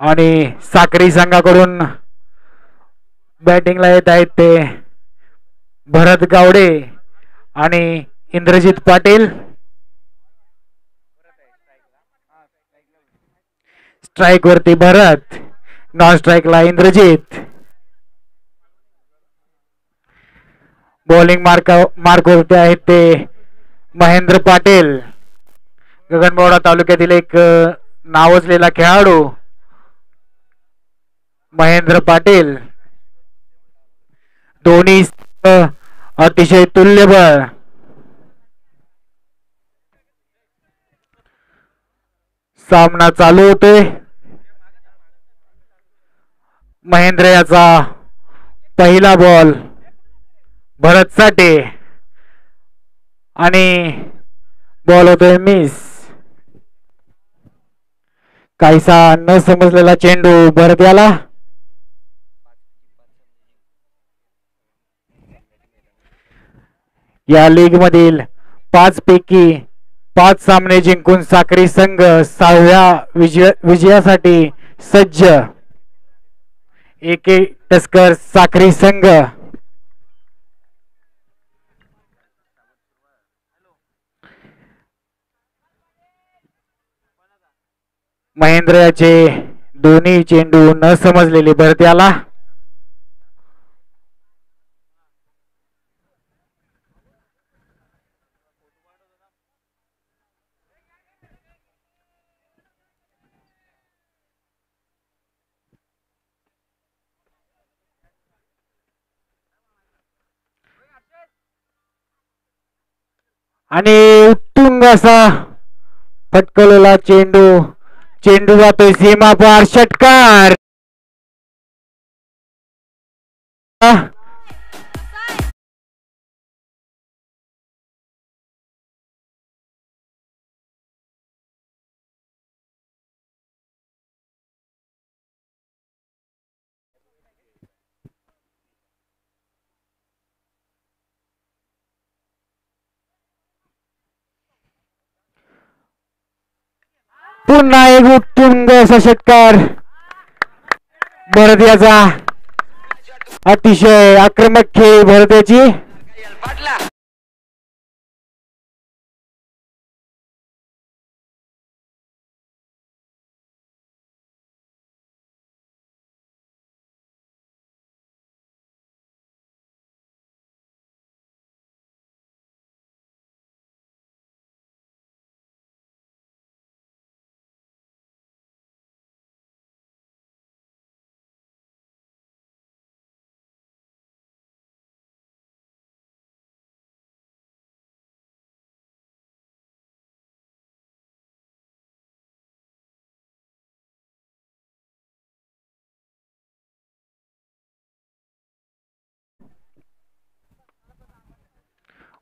आणि साक्री संघाकडून बॅटिंगला येत आहेत ते भरत गावडे आणि इंद्रजित पाटील. स्ट्राइक वरती भरत, नॉन स्ट्राइकला इंद्रजित. बॉलिंग मार्क वरती आहेत ते महेंद्र पाटील, गगनबावडा तालुक्यातील एक नावाजलेला खेळाडू महेंद्र पाटील. दोन्ही अतिशय तुल्यबळ. सामना चालू होतोय. महेंद्र याचा पहिला बॉल भरत साठी आणि बॉल होतोय मिस. काहीसा न समजलेला चेंडू भरत याला. या लीग मधील 5 पैकी 5 सामने जिंकून साक्री संघ 6व्या विजयासाठी सज्ज. एके टस्कर साक्री संघ. महेंद्र याचे दोन्ही चेंडू न समजलेले भरत याला. आणि उत्तुंग असा फटकवलेला चेंडू. चेंडू जातोय सीमा पार. षटकार. पुन्हा एक उत्तुंग असा षटकार. भरत याचा अतिशय आक्रमक खेळ भरत याची.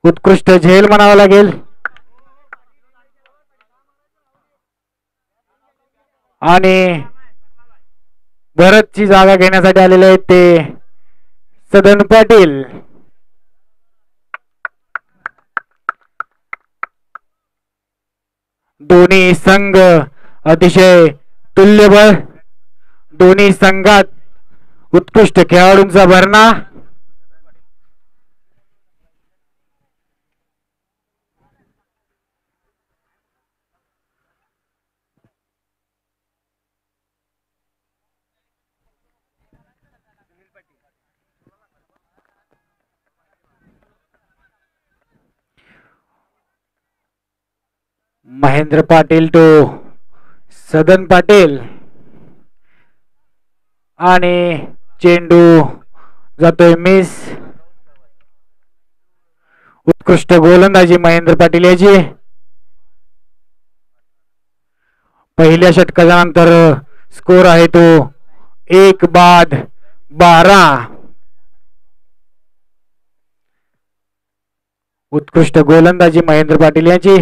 उत्कृष्ट झेल म्हणावं लागेल. आणि भरतची जागा घेण्यासाठी आलेले आहेत ते सदन पाटील. दोन्ही संघ अतिशय तुल्यबळ. दोन्ही संघात उत्कृष्ट खेळाडूंचा भरणा. महेंद्र पाटील टू सदन पाटील आणि चेंडू जातोय मिस. उत्कृष्ट गोलंदाजी महेंद्र पाटील याची. पहिल्या षटकाच्या नंतर स्कोर आहे तो 1-12. उत्कृष्ट गोलंदाजी महेंद्र पाटील यांची.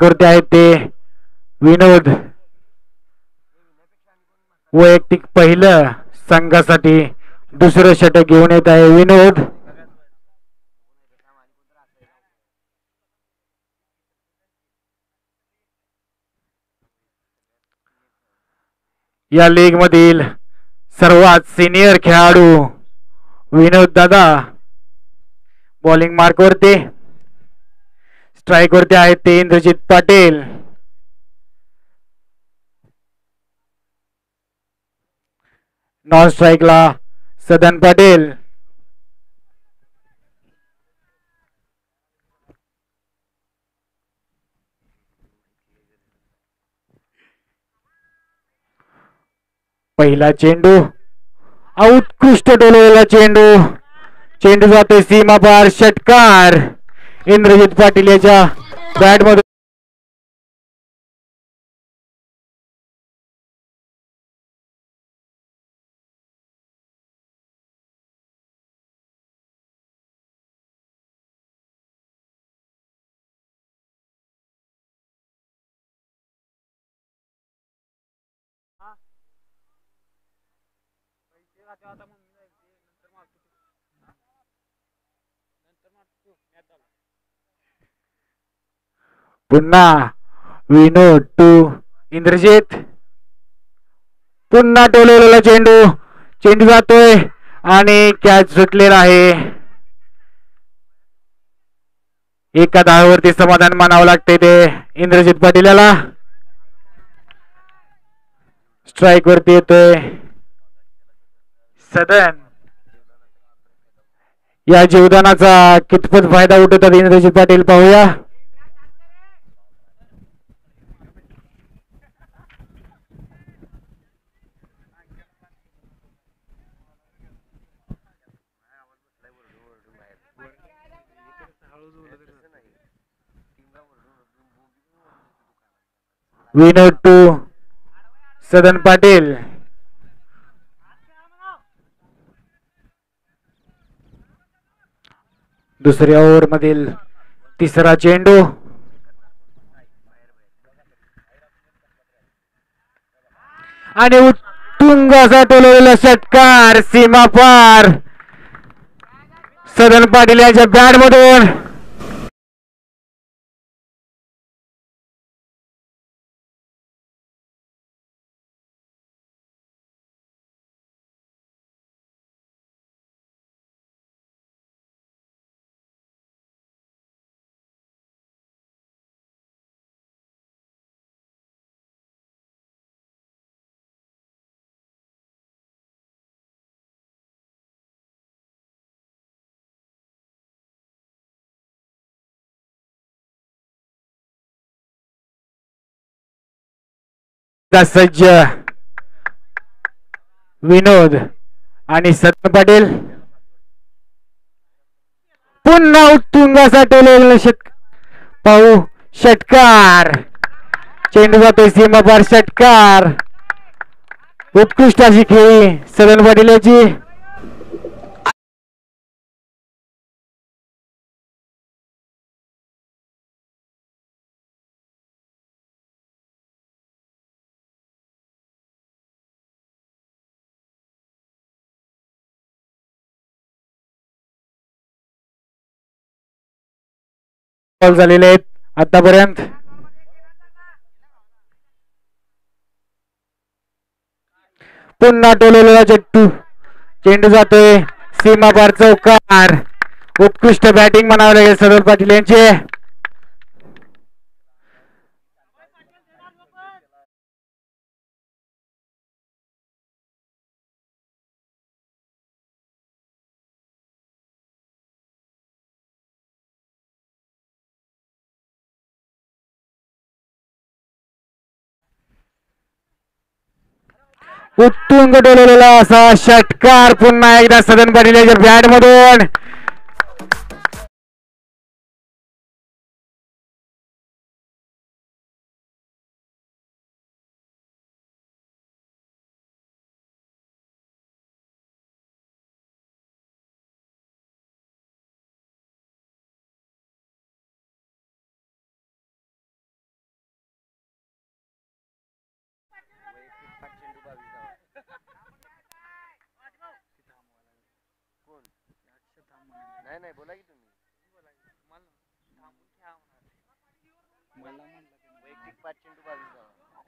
करते आहेत ते विनोद. वैयक्तिक पहिलं संघासाठी दुसरं षटक घेऊन येत आहे विनोद. या लीग मधील सर्वात सिनियर खेळाडू विनोद दादा बॉलिंग मार्क वरती. स्ट्राईक वरती आहेत ते इंद्रजित पाटील. नॉन स्ट्राईकला सदन पाटील. पहिला चेंडू उत्कृष्ट डोलवलेला चेंडू. चेंडू जातोय सीमा पार. षटकार इंद्रजित पाटील याच्या बॅट मध्ये. पुन्हा विनोद टू इंद्रजित. पुन्हा टोलवलेला चेंडू. चेंडू जातोय आणि कॅच सुटलेला आहे. एका धावेवरती समाधान मानावं लागते ते इंद्रजित पाटील याला. स्ट्राईक वरती येतोय सदन. या जीवदानाचा कितपत फायदा उठवतात इंद्रजित पाटील पाहूया. विनोद टू सदन पाटील. दुसऱ्या ओव्हर मधील तिसरा चेंडू. आणि उत्तुंग असा टोलवलेला षटकार सीमा पार सदन पाटील याच्या बॅट मधून. सज्ज विनोद आणि सदन पाटील. पुन्हा उत्तुंग असा टोलवलेला पाहू षटकार. चेंडू जातोय सीमा पार. षटकार उत्कृष्ट अशी खेळी सदन पाटील याची. झालेले आहेत आतापर्यंत. पुन्हा टोलवलेला चेंडू जातोय सीमा पार. चौकार. उत्कृष्ट बॅटिंग म्हणावं लागेल सदन पाटील यांचे. उत्तुंग टोलवलेला असा षटकार पुन्हा एकदा सदन पाटील याच्या बॅट मधून.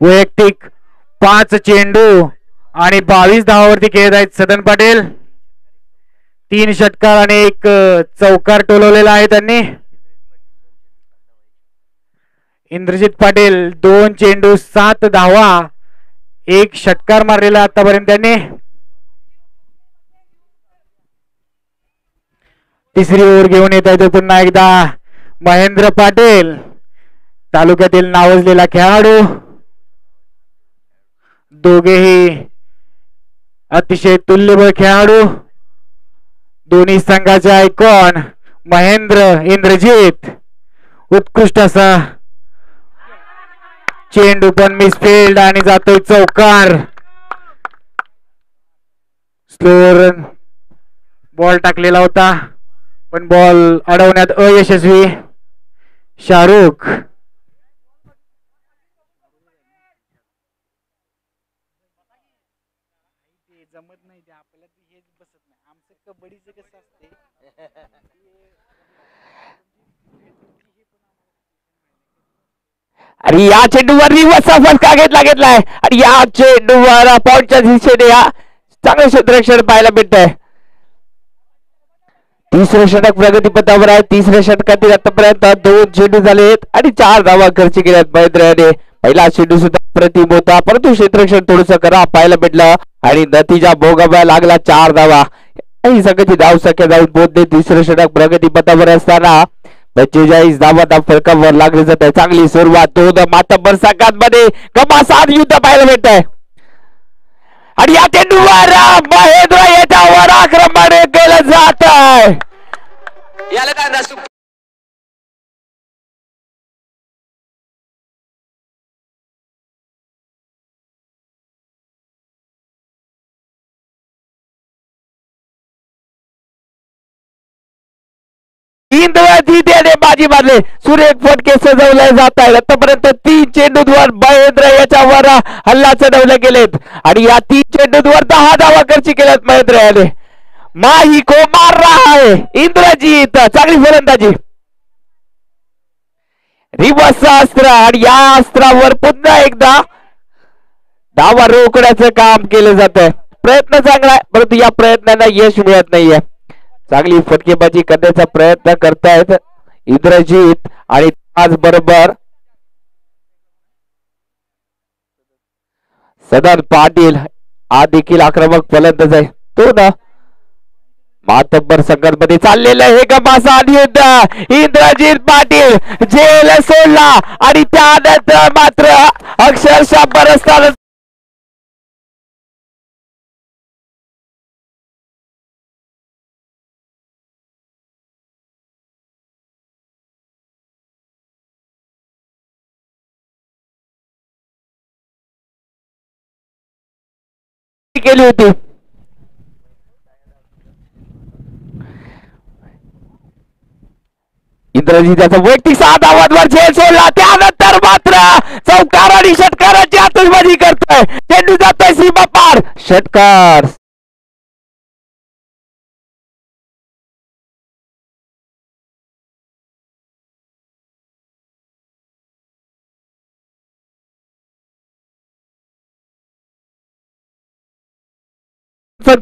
वैयक्तिक 5 चेंडू आणि 22 धावावरती खेळत आहेत सदन पाटील. 3 षटकार आणि 1 चौकार टोलवलेला आहे त्यांनी. इंद्रजित पाटील 2 चेंडू 7 धावा 1 षटकार मारलेला आतापर्यंत त्यांनी. तिसरी ओव्हर घेऊन येत आहे पुन्हा एकदा महेंद्र पाटील, तालुक्यातील नावाजलेला खेळाडू. दोघेही अतिशय तुल्यबळ खेळाडू. दोन्ही संघाचे आयकॉन महेंद्र इंद्रजित. उत्कृष्ट असा चेंडू पण मिसफिल्ड आणि जातोय चौकार. स्लोअर बॉल टाकलेला होता पण बॉल अडवण्यात अयशस्वी शाहरुख. जमत नाही ते आपल्याला हेच बसत नाही. आमचं कबड्डीचं कसं असते आणि या चेंडूवर रिवर्सचा फटका घेतलाय आणि या चेंडूवर पॉईंटच्या दिशेने या चांगलं क्षेत्ररक्षण पाहायला भेटत आहे. तिसरे षटक प्रगतीपथावर आहे. तिसऱ्या षटकातील आतापर्यंत 2 चेंडू झालेत आणि 4 धावा खर्च केल्यात महेंद्र याने. पहिला चेंडू सुद्धा प्रतिम होता परंतु क्षेत्ररक्षण थोडस करा पाहायला भेटलं आणि नतीजा भोगावा लागला 4 धावा. ही संघाची धाव संख्या जाऊन पोहोचते. तिसरे षटक प्रगतीपथावर असताना 45 धावा फरकावर लागली जात आहे. चांगली सुरुवात 2 मातब्बर संघांमध्ये घमासान युद्ध पाहायला भेटत आहे आणि या चेंडूवर महेंद्र याच्यावर आक्रमण केलं जात आहे. याला काय बाजी मारले. सुरेख फटके सजवले जात आहेत. आतापर्यंत 3 चेंडूंवर महेंद्र याच्यावर हल्ला चढवले गेलेत आणि या 3 चेंडूंवर 10 धावा खर्च केल्यात महेंद्र याने. माही को मार रहा है इंद्रजीत. चांगली फलंदाजी. रिवर्स अस्त्र आणि या अस्त्रावर पुन्हा एकदा धावा रोखण्याचं काम केलं जात आहे. प्रयत्न चांगला आहे परंतु या प्रयत्नांना यश मिळत नाहीये. चांगली फटकेबाजी करण्याचा प्रयत्न करतायत इंद्रजीत आणि त्याचबरोबर सदन पाटील हा देखील आक्रमक फलंदाज आहे. तो ना मातब्बर संघांमध्ये चाललेलं हे घमासान युद्ध. इंद्रजीत पाटील जेल सोडला आणि त्यानंतर मात्र अक्षरशः बरसताना केली होती. इंद्रजीत त्याचा वैयक्तिक 6 धावांवर झेल सोडला. त्यानंतर मात्र चौकार आणि षटकाराची आतषबाजी करतोय. चेंडू जातोय सीमा पार. षटकार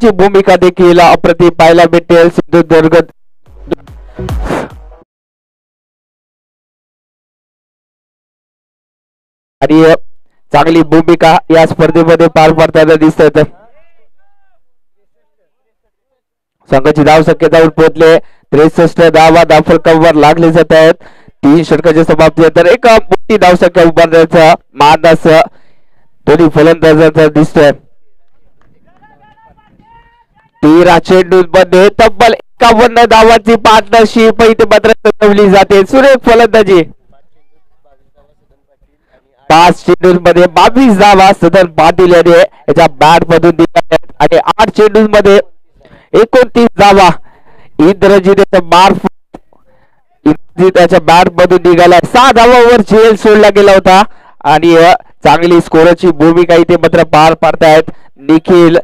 ची भूमिका देखील अप्रतिम पाहायला भेटेल. सिंधुदुर्ग आणि चांगली भूमिका या स्पर्धेमध्ये पार पडताना दिसत आहेत. संघाची धाव संख्या जाऊन पोहोचले 63 धावा फलकावर लागले जात आहेत. 3 षटकाच्या समाप्तीनंतर एक मोठी धाव संख्या उभारण्याचा मानस दोन्ही फलंदाजांचा दिसतोय. 13 चेंडूंमध्ये तब्बल 51 धावांची पार्टनरशिप इथे मात्र सजवली जाते. सुरेख फलंदाजी. 5 चेंडूंमध्ये 22 धावा सदन पाटील याने याच्या बॅट मधून दिल्या आणि 8 चेंडूंमध्ये 29 धावा इंद्रजीत मार्फत त्याच्या बॅट मधून निघाला. 6 धावांवर झेल सोडला गेला होता आणि चांगली स्कोरची भूमिका इथे मात्र पार पाडतायत निखिल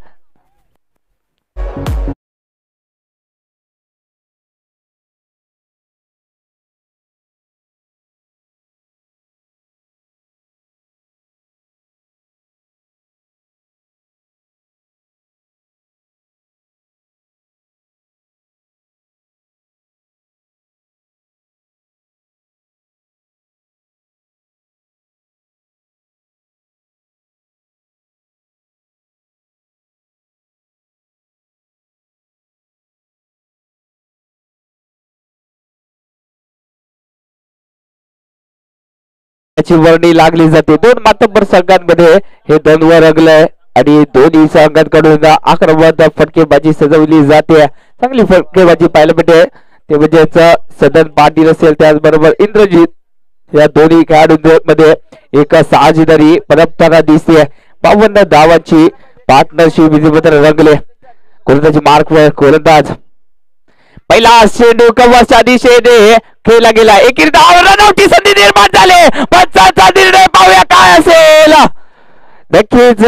याची वर्णी लागली जाते. दोन मातब्बर संघांमध्ये हे द्वंद्व रंगलंय आणि दोन्ही संघांकडून आक्रमक फटकेबाजी सजवली जाते. चांगली फटकेबाजी पाहायला भेटते. ते म्हणजेच सदन पाटील असेल त्याचबरोबर इंद्रजित या दोन्ही खेळाडूंमध्ये एक साजेदारी परंपरा दिसते. 52 धावांची पार्टनरशिप विधिपत्र रंगले. गोलंदाजी मार्क वर गोलंदाज पहिला चेंडू कव्वाच्या दिशेने खेळला गेला. एकेरी धाव रनआउटची संधी निर्माण झाली. पंचांचा निर्णय पाहूया काय असेल. नक्कीच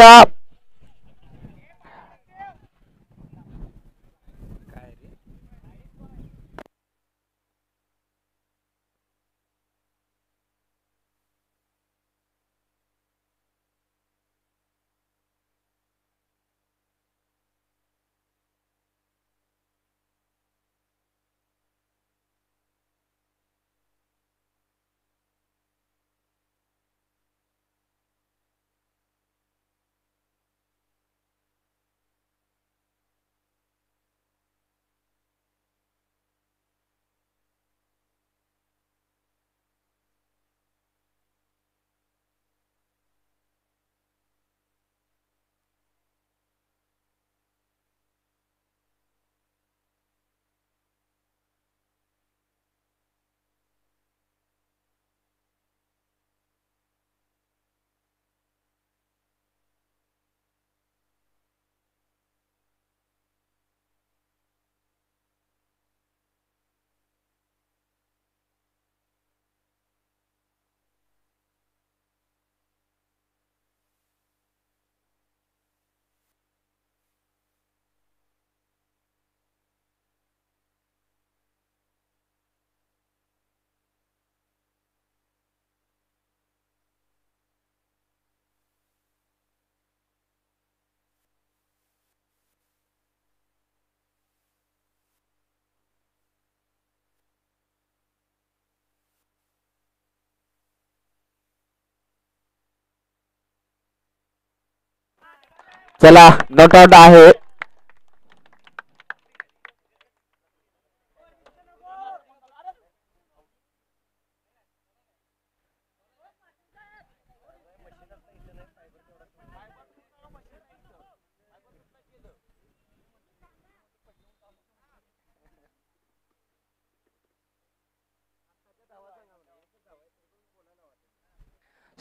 चला नॉट आउट आहे.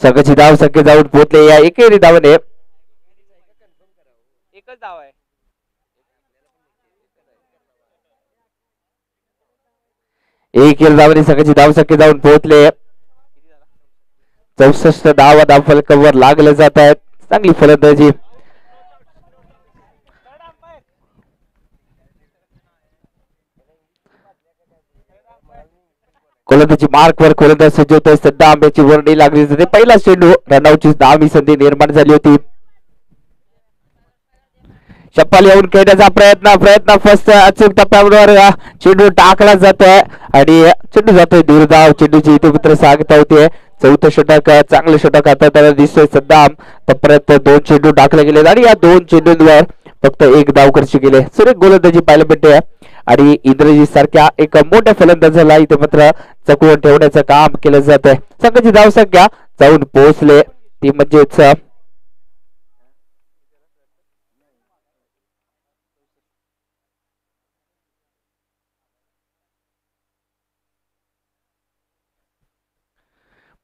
संघाची धाव संख्या जाऊन पोहोचले. या एकेरी धावाने एकच धाव आहे. एकेरी धावाने संघाची धाव संख्या जाऊन पोहोचले. 64 धावा धाव फलकावर लागले जात आहेत. चांगली फलंदाजी गोलंदाजी मार्क वर गोलंदाज सज्जवतोय. सध्या आंब्याची वर्णी लागली जाते. पहिला चेंडू रनआउटची धाव संधी निर्माण झाली होती. चप्पल येऊन खेळण्याचा प्रयत्न फर्स्ट अचूक टप्प्यावर चेंडू टाकला जातोय आणि चेंडू जातोय दूर धाव. चेंडूची इथे मित्र सांगता होते. चौथं षटक चांगलं षटक आता त्याला दिसतोय. सद्दाम तोपर्यंत 2 चेंडू टाकले गेले आणि या 2 चेंडूंवर फक्त 1 धाव खर्च केले. सुरेख गोलंदाजी पाहायला भेटते आणि इंद्रजित सारख्या एक मोठ्या फलंदाजाला इथे मात्र चकवून ठेवण्याचं काम केलं जात आहे. संघाची धाव संख्या जाऊन पोहोचले ती म्हणजेच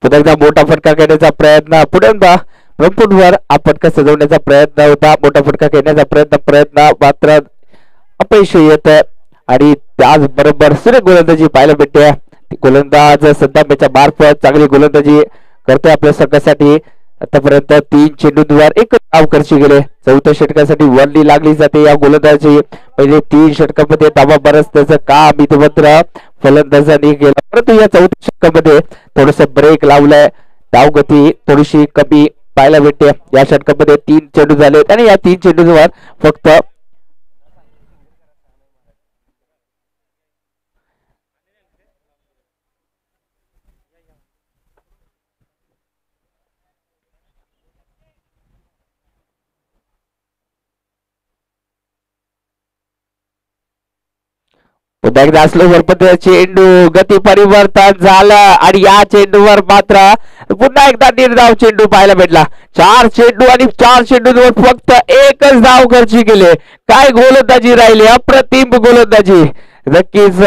पुन्हा एकदा मोठा फटका खेळण्याचा प्रयत्न. पुढे ब्रह्मपूरवर हा फटका सजवण्याचा प्रयत्न होता. मोठा फटका खेळण्याचा प्रयत्न मात्र अपयशी येत आहे आणि त्याचबरोबर सुरेख गोलंदाजी पाहायला भेटते. गोलंदाज सध्या त्याच्या मार्फत चांगली गोलंदाजी करतोय आपल्या संघासाठी. आतापर्यंत 3 चेंडूंवर 1 धाव खर्ची गेले. चौथ्या षटकासाठी वर्णी लागली जाते या गोलंदाजी. पहिले 3 षटकामध्ये धावा बरंच त्याचं काम इथे मात्र फलंदाजांनी केलं. परंतु या चौथ्या षटकामध्ये थोडस ब्रेक लावलाय. धाव गती थोडीशी कमी पाहायला भेटते. या षटकामध्ये 3 चेंडू झाले आणि या 3 चेंडूंवर फक्त पुन्हा एकदा स्लोवर पद्धतीने चेंडू गती परिवर्तन झालं आणि या चेंडूवर मात्र पुन्हा एकदा निर्धाव चेंडू पाहायला भेटला. 4 चेंडू आणि 4 चेंडूवर फक्त एकच धाव खर्ची केले. काय गोलंदाजी राहिली, अप्रतिम गोलंदाजी. नक्कीच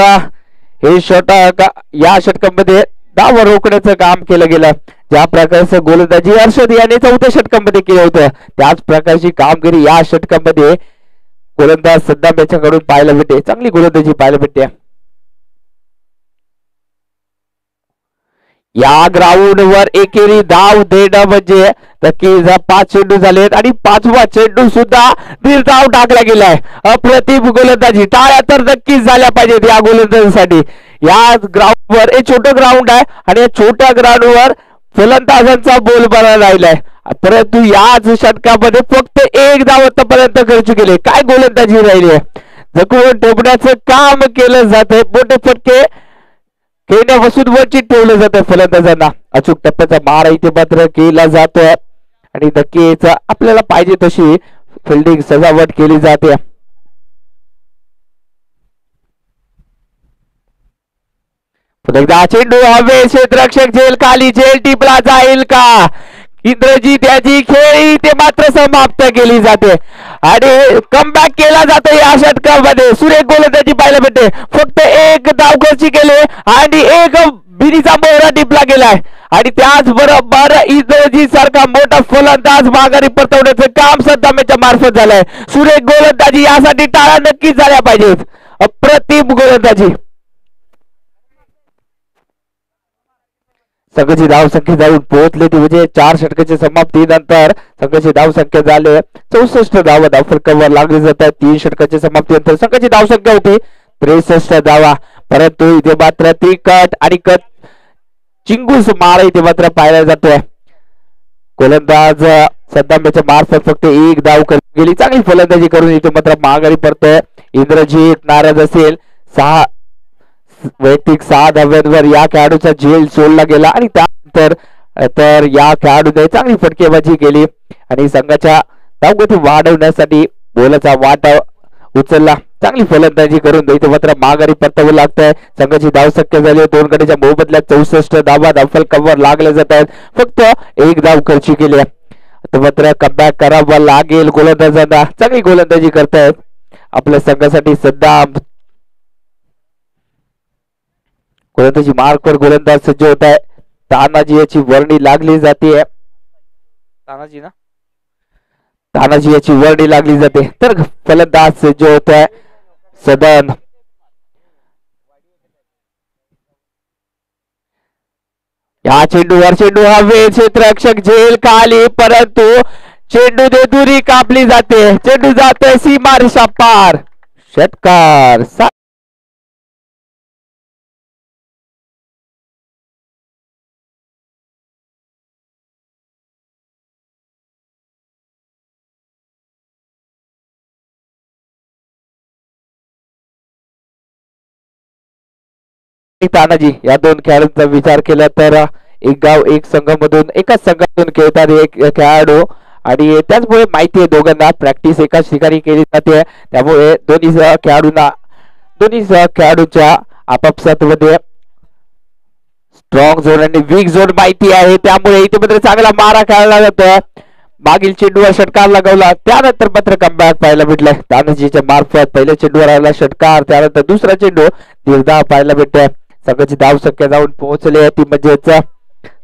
हे षटक या षटकामध्ये धाव रोखण्याचं काम केलं गेलं. ज्या प्रकारचं गोलंदाजी हर्षद याने 4थ्या षटकामध्ये केलं होतं त्याच प्रकारची कामगिरी या षटकामध्ये गोलंदाज सद्दाम याच्याकडून पाहायला भेटते. चांगली गोलंदाजी पाहायला भेटते. या ग्राउंड वर एकेरी धाव देणं म्हणजे नक्कीच 5 चेंडू झालेत आणि 5वा चेंडू सुद्धा निर्धाव टाकला गेलाय. अप्रतिम गोलंदाजी. टाळ्या तर नक्कीच झाल्या पाहिजेत या गोलंदाजीसाठी. या ग्राउंड वर एक छोटं ग्राउंड आहे आणि या छोट्या ग्राउंड वर फलंदाजांचा बोलबाला राहिलाय. परंतु याच षटकामध्ये फक्त एक धाव आतापर्यंत खर्च केले. काय गोलंदाजी राहिली आहे. जखून ठेवण्याचं काम केलं जातंय. मोठे फटके खेळण्यापासून वंचित ठेवलं जातं फलंदाजांना. अचूक टप्प्याचा मारा इथे मात्र केला जातोय आणि नक्कीच आपल्याला पाहिजे तशी फिल्डिंग सजावट केली जाते. एकदा चेंडू हवे क्षेत्ररक्षक झेल खाली झेल टिपला जाईल का. इंद्रजीत याची खेळी ते मात्र समाप्त केली जाते आणि कमबॅक केला जातो या षटकामध्ये. सुरेख गोलंदाजी पाहायला भेटते. फक्त एक धाव खर्ची केले आणि एक बिनीचा मोहरा टिपला गेलाय आणि त्याचबरोबर इंद्रजीत सारखा मोठा फलंदाज माघारी परतवण्याचं काम सद्दामेच्या मार्फत झालंय. सुरेख गोलंदाजी यासाठी टाळ्या नक्कीच झाल्या पाहिजेत. अप्रतिम गोलंदाजी. संघाची धाव संख्या जाऊन पोहोचले ती म्हणजे 4 षटकाच्या समाप्तीनंतर संघाची धाव संख्या झाले 64 धावा. धावफलकावर लागले जातात. 3 षटकाच्या समाप्तीनंतर संघाची धाव संख्या होती 63 धावा. परंतु इथे मात्र तिकट आणि चिंगूस मारा इथे मात्र पाहायला जातोय. गोलंदाज सद्दाम याच्या मार्फत फक्त एक धाव गेली. चांगली फलंदाजी करून इथे मात्र माघारी पडतोय. इंद्रजीत नाराज असेल. 6 वैयक्तिक 6 धाव्यांवर या खेळाडूचा झेल सोडला गेला आणि त्यानंतर तर या खेळाडूने चांगली फटकेबाजी केली आणि संघाच्या धावगती वाढवण्यासाठी गोलाचा वाटा उचलला. चांगली फलंदाजी करून इथे मात्र माघारी परतावं लागतंय. संघाची धाव संख्या झाली 2 गटाच्या मोबदल्यात 64 धावा. धावफलकावर लागल्या जात आहेत. फक्त एक धाव खर्ची केली. आता मात्र कमबॅक करावं लागेल गोलंदाजांना. चांगली गोलंदाजी करतायत आपल्या संघासाठी सद्दाम. गोलंदाजी मार्कवर गोलंदाज सज्ज होत आहे. तानाजी याची वर्णी लागली जाते. तानाजी याची वर्णी लागली जाते तर फलंदाज सज्ज होत आहे सदन. या चेंडूवर चेंडू हवे क्षेत्ररक्षक झेल खाली परंतु चेंडू दे दुरी कापली जाते. चेंडू जाते सीमारेषा पार. षटकार. तानाजी या 2 खेळाडूंचा विचार केला तर एक गाव एक संघामधून एकाच संघातून खेळतात एक खेळाडू आणि त्याचमुळे माहिती आहे दोघांना प्रॅक्टिस एकाच ठिकाणी केली जाते. त्यामुळे दोन्ही खेळाडूंच्या आपापसात मध्ये स्ट्रॉंग झोन आणि वीक झोन माहिती आहे. त्यामुळे इथे मात्र चांगला मारा खेळला जातो. मागील चेंडूवर षटकार लगावला त्यानंतर मात्र कमबॅक पाहायला भेटलाय. तानाजीच्या मार्फत पहिल्या चेंडूवर आला षटकार त्यानंतर दुसरा चेंडू निर्धाव पाहायला भेटतोय. संघाची धाव संख्या जाऊन पोहोचली ती म्हणजेच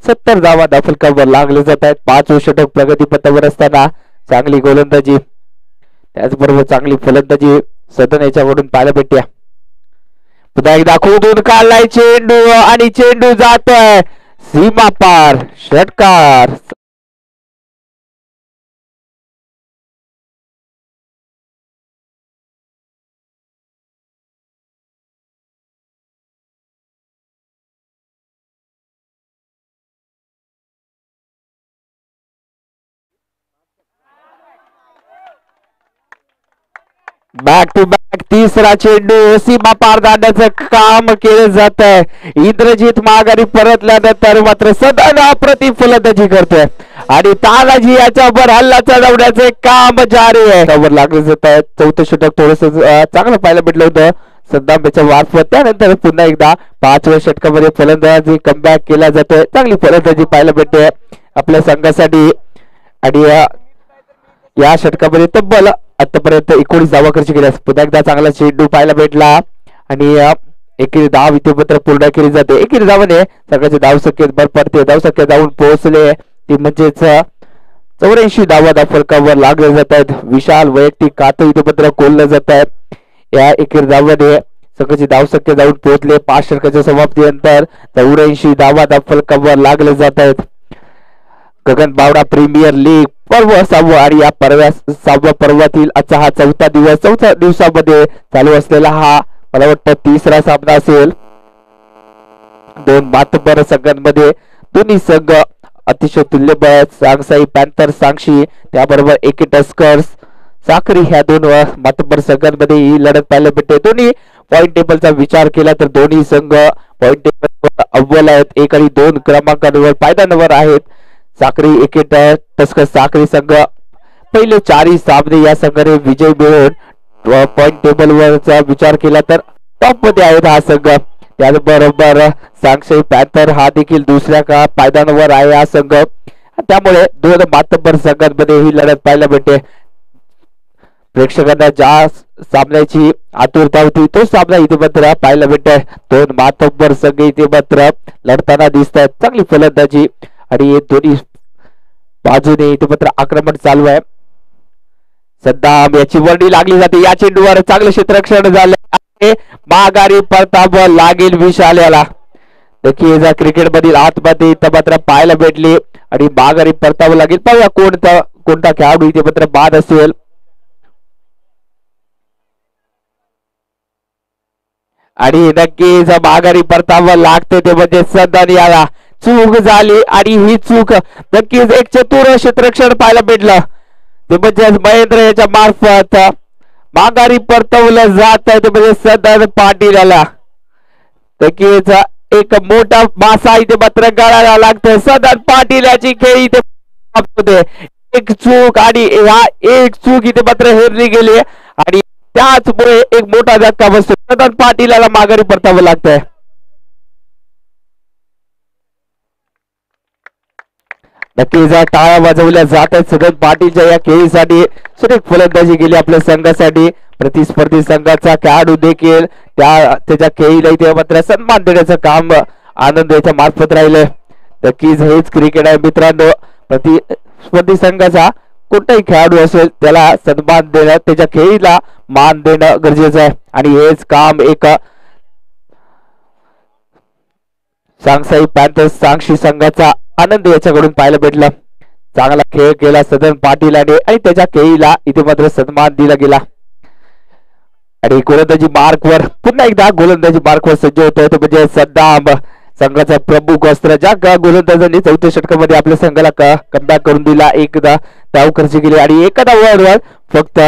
70 धावा धावफलकावर लागले जात आहेत. 5 षटक प्रगतीपथावर असताना चांगली गोलंदाजी त्याचबरोबर चांगली फलंदाजी सदन याच्याकडून पाहायला भेटते. पुन्हा एकदा खोदून काढलाय चेंडू आणि चेंडू जातोय सीमा पार. षटकार. बॅक टू बॅक तिसरा चेंडू सीमा पार दांड्याचं काम केलं जात आहे. इंद्रजीत माघारी परतल्यानंतर मात्र सदन अप्रतिम फलंदाजी करतोय आणि तानाजी याच्यावर हल्ला चढवण्याचे काम जारी आहे. लागले जात आहे. 4थं षटक थोडस चांगलं पाहायला भेटलं होतं. सद्दामच्या मार्फत त्यानंतर पुन्हा एकदा 5व्या षटकामध्ये फलंदाजी कमबॅक केला जातोय. चांगली फलंदाजी पाहायला भेटते आपल्या संघासाठी आणि या षटकामध्ये तब्बल आतापर्यंत 19 धावा खर्च केल्यास पुन्हा एकदा चांगला चेंडू पाहायला भेटला आणि एकेरी धाव इथे मात्र पूर्ण केली जाते. एकेरी धावाने संघाचे धावसंख्येत भर पडते. धावसंख्या जाऊन पोहोचले ती म्हणजेच 84 धावा फलकावर लागले जात आहेत. विशाल वैयक्तिक खातं इथे मात्र कोललं जात आहे. या एकेरी धावाने संघाची धावसंख्या जाऊन पोहोचले 5 षटकाच्या समाप्तीनंतर 84 धावा फलकावर लागले जात आहेत. गगन बावडा प्रीमियर लीग पर्व 6वं आणि या 6व्या पर्वातील आजचा हा 4था दिवस. 4थ्या दिवसामध्ये चालू असलेला हा मला वाटतं 3रा सामना असेल. 2 मातबर संघांमध्ये दोन्ही संघ अतिशय तुल्यबळ. सांगसाई पॅन्थर सांगशी त्याबरोबर एके टस्कर्स साखरी ह्या 2 मातबर संघांमध्ये ही लढत पाहायला भेटते. दोन्ही पॉइंट टेबलचा विचार केला तर दोन्ही संघ पॉइंट टेबलवर अव्वल आहेत. 1 आणि 2 क्रमांकांवर पायदानावर आहेत. साखरी एके टस्कर साखरी संघ पहिले 4 सामने या संघाने विजय मिळवून पॉइंट टेबल वरचा विचार केला तर टॉप मध्ये आहेत हा संघ. त्याचबरोबर सांगसाई पॅन्थर हा देखील दुसऱ्या पायदानावर आहे हा संघ. त्यामुळे 2 मातबर संघांमध्ये ही लढत पाहायला भेटते. प्रेक्षकांना ज्या सामन्याची आतुरता होती तो सामना इथे मात्र पाहायला भेटतोय. 2 मातबर संघ इथे मात्र लढताना दिसत आहेत. चांगली फलंदाजी आणि दोन्ही बाजूने इथे मात्र आक्रमण चालू आहे. सद्दाम याची वर्णी लागली जाते. या चेंडूवर चांगले क्षेत्ररक्षण झाले. माघारी परताव लागेल विशाल याला. नक्की क्रिकेट मधील आतमध्ये इथं मात्र पाहायला भेटली आणि माघारी परताव लागेल. पाहूया कोणता खेळाडू इथे मात्र बाद असेल. आणि नक्कीच माघारी परताव लागते ते म्हणजे सद्दाम याला. चूक झाली आणि ही चूक नक्कीच एक चतुर क्षेत्ररक्षण पाहायला भेटलं ते म्हणजे महेंद्र याच्या मार्फत माघारी परतवलं जात आहे. ते म्हणजे सद्दाम पाटील याला. नक्कीच एक मोठा मासा इथे मात्र गळायला लागतोय. सद्दाम पाटील याची खेळी इथे होते. एक चूक आणि एक चूक इथे मात्र हेरली गेली आणि त्याचमुळे एक मोठा धक्का बसतो. सद्दाम पाटील याला माघारी परतावं लागतंय. नक्कीच टाळ्या वाजवल्या जात आहेत सदन पाटीलच्या या खेळीसाठी. सुरेख फलंदाजी केली आपल्या संघासाठी. प्रतिस्पर्धी संघाचा खेळाडू देखील त्याच्या खेळीला इथे मात्र सन्मान देण्याचं काम आनंद याच्या मार्फत राहिले. नक्कीच हेच क्रिकेट आहे मित्रांनो. प्रतिस्पर्धी संघाचा कोणताही खेळाडू असेल त्याला सन्मान देणं त्याच्या खेळीला मान देणं गरजेचं आहे आणि हेच काम एक सांगसाई पॅन्थर्स सांगशी संघाचा आनंद याच्याकडून पाहायला भेटला. चांगला खेळ केला सदन पाटीलाने आणि त्याच्या खेळीला इथे मात्र सन्मान दिला गेला. आणि गोलंदाजी मार्कवर पुन्हा एकदा गोलंदाजी मार्कवर सज्ज होतोय तो म्हणजे सद्दाम संघाचा प्रमुख अस्त्र. ज्या गोलंदाजांनी 4थ्या षटकामध्ये आपल्या संघाला कमबॅक करून दिला. एकदा धाव खर्च केली आणि एका धावावर फक्त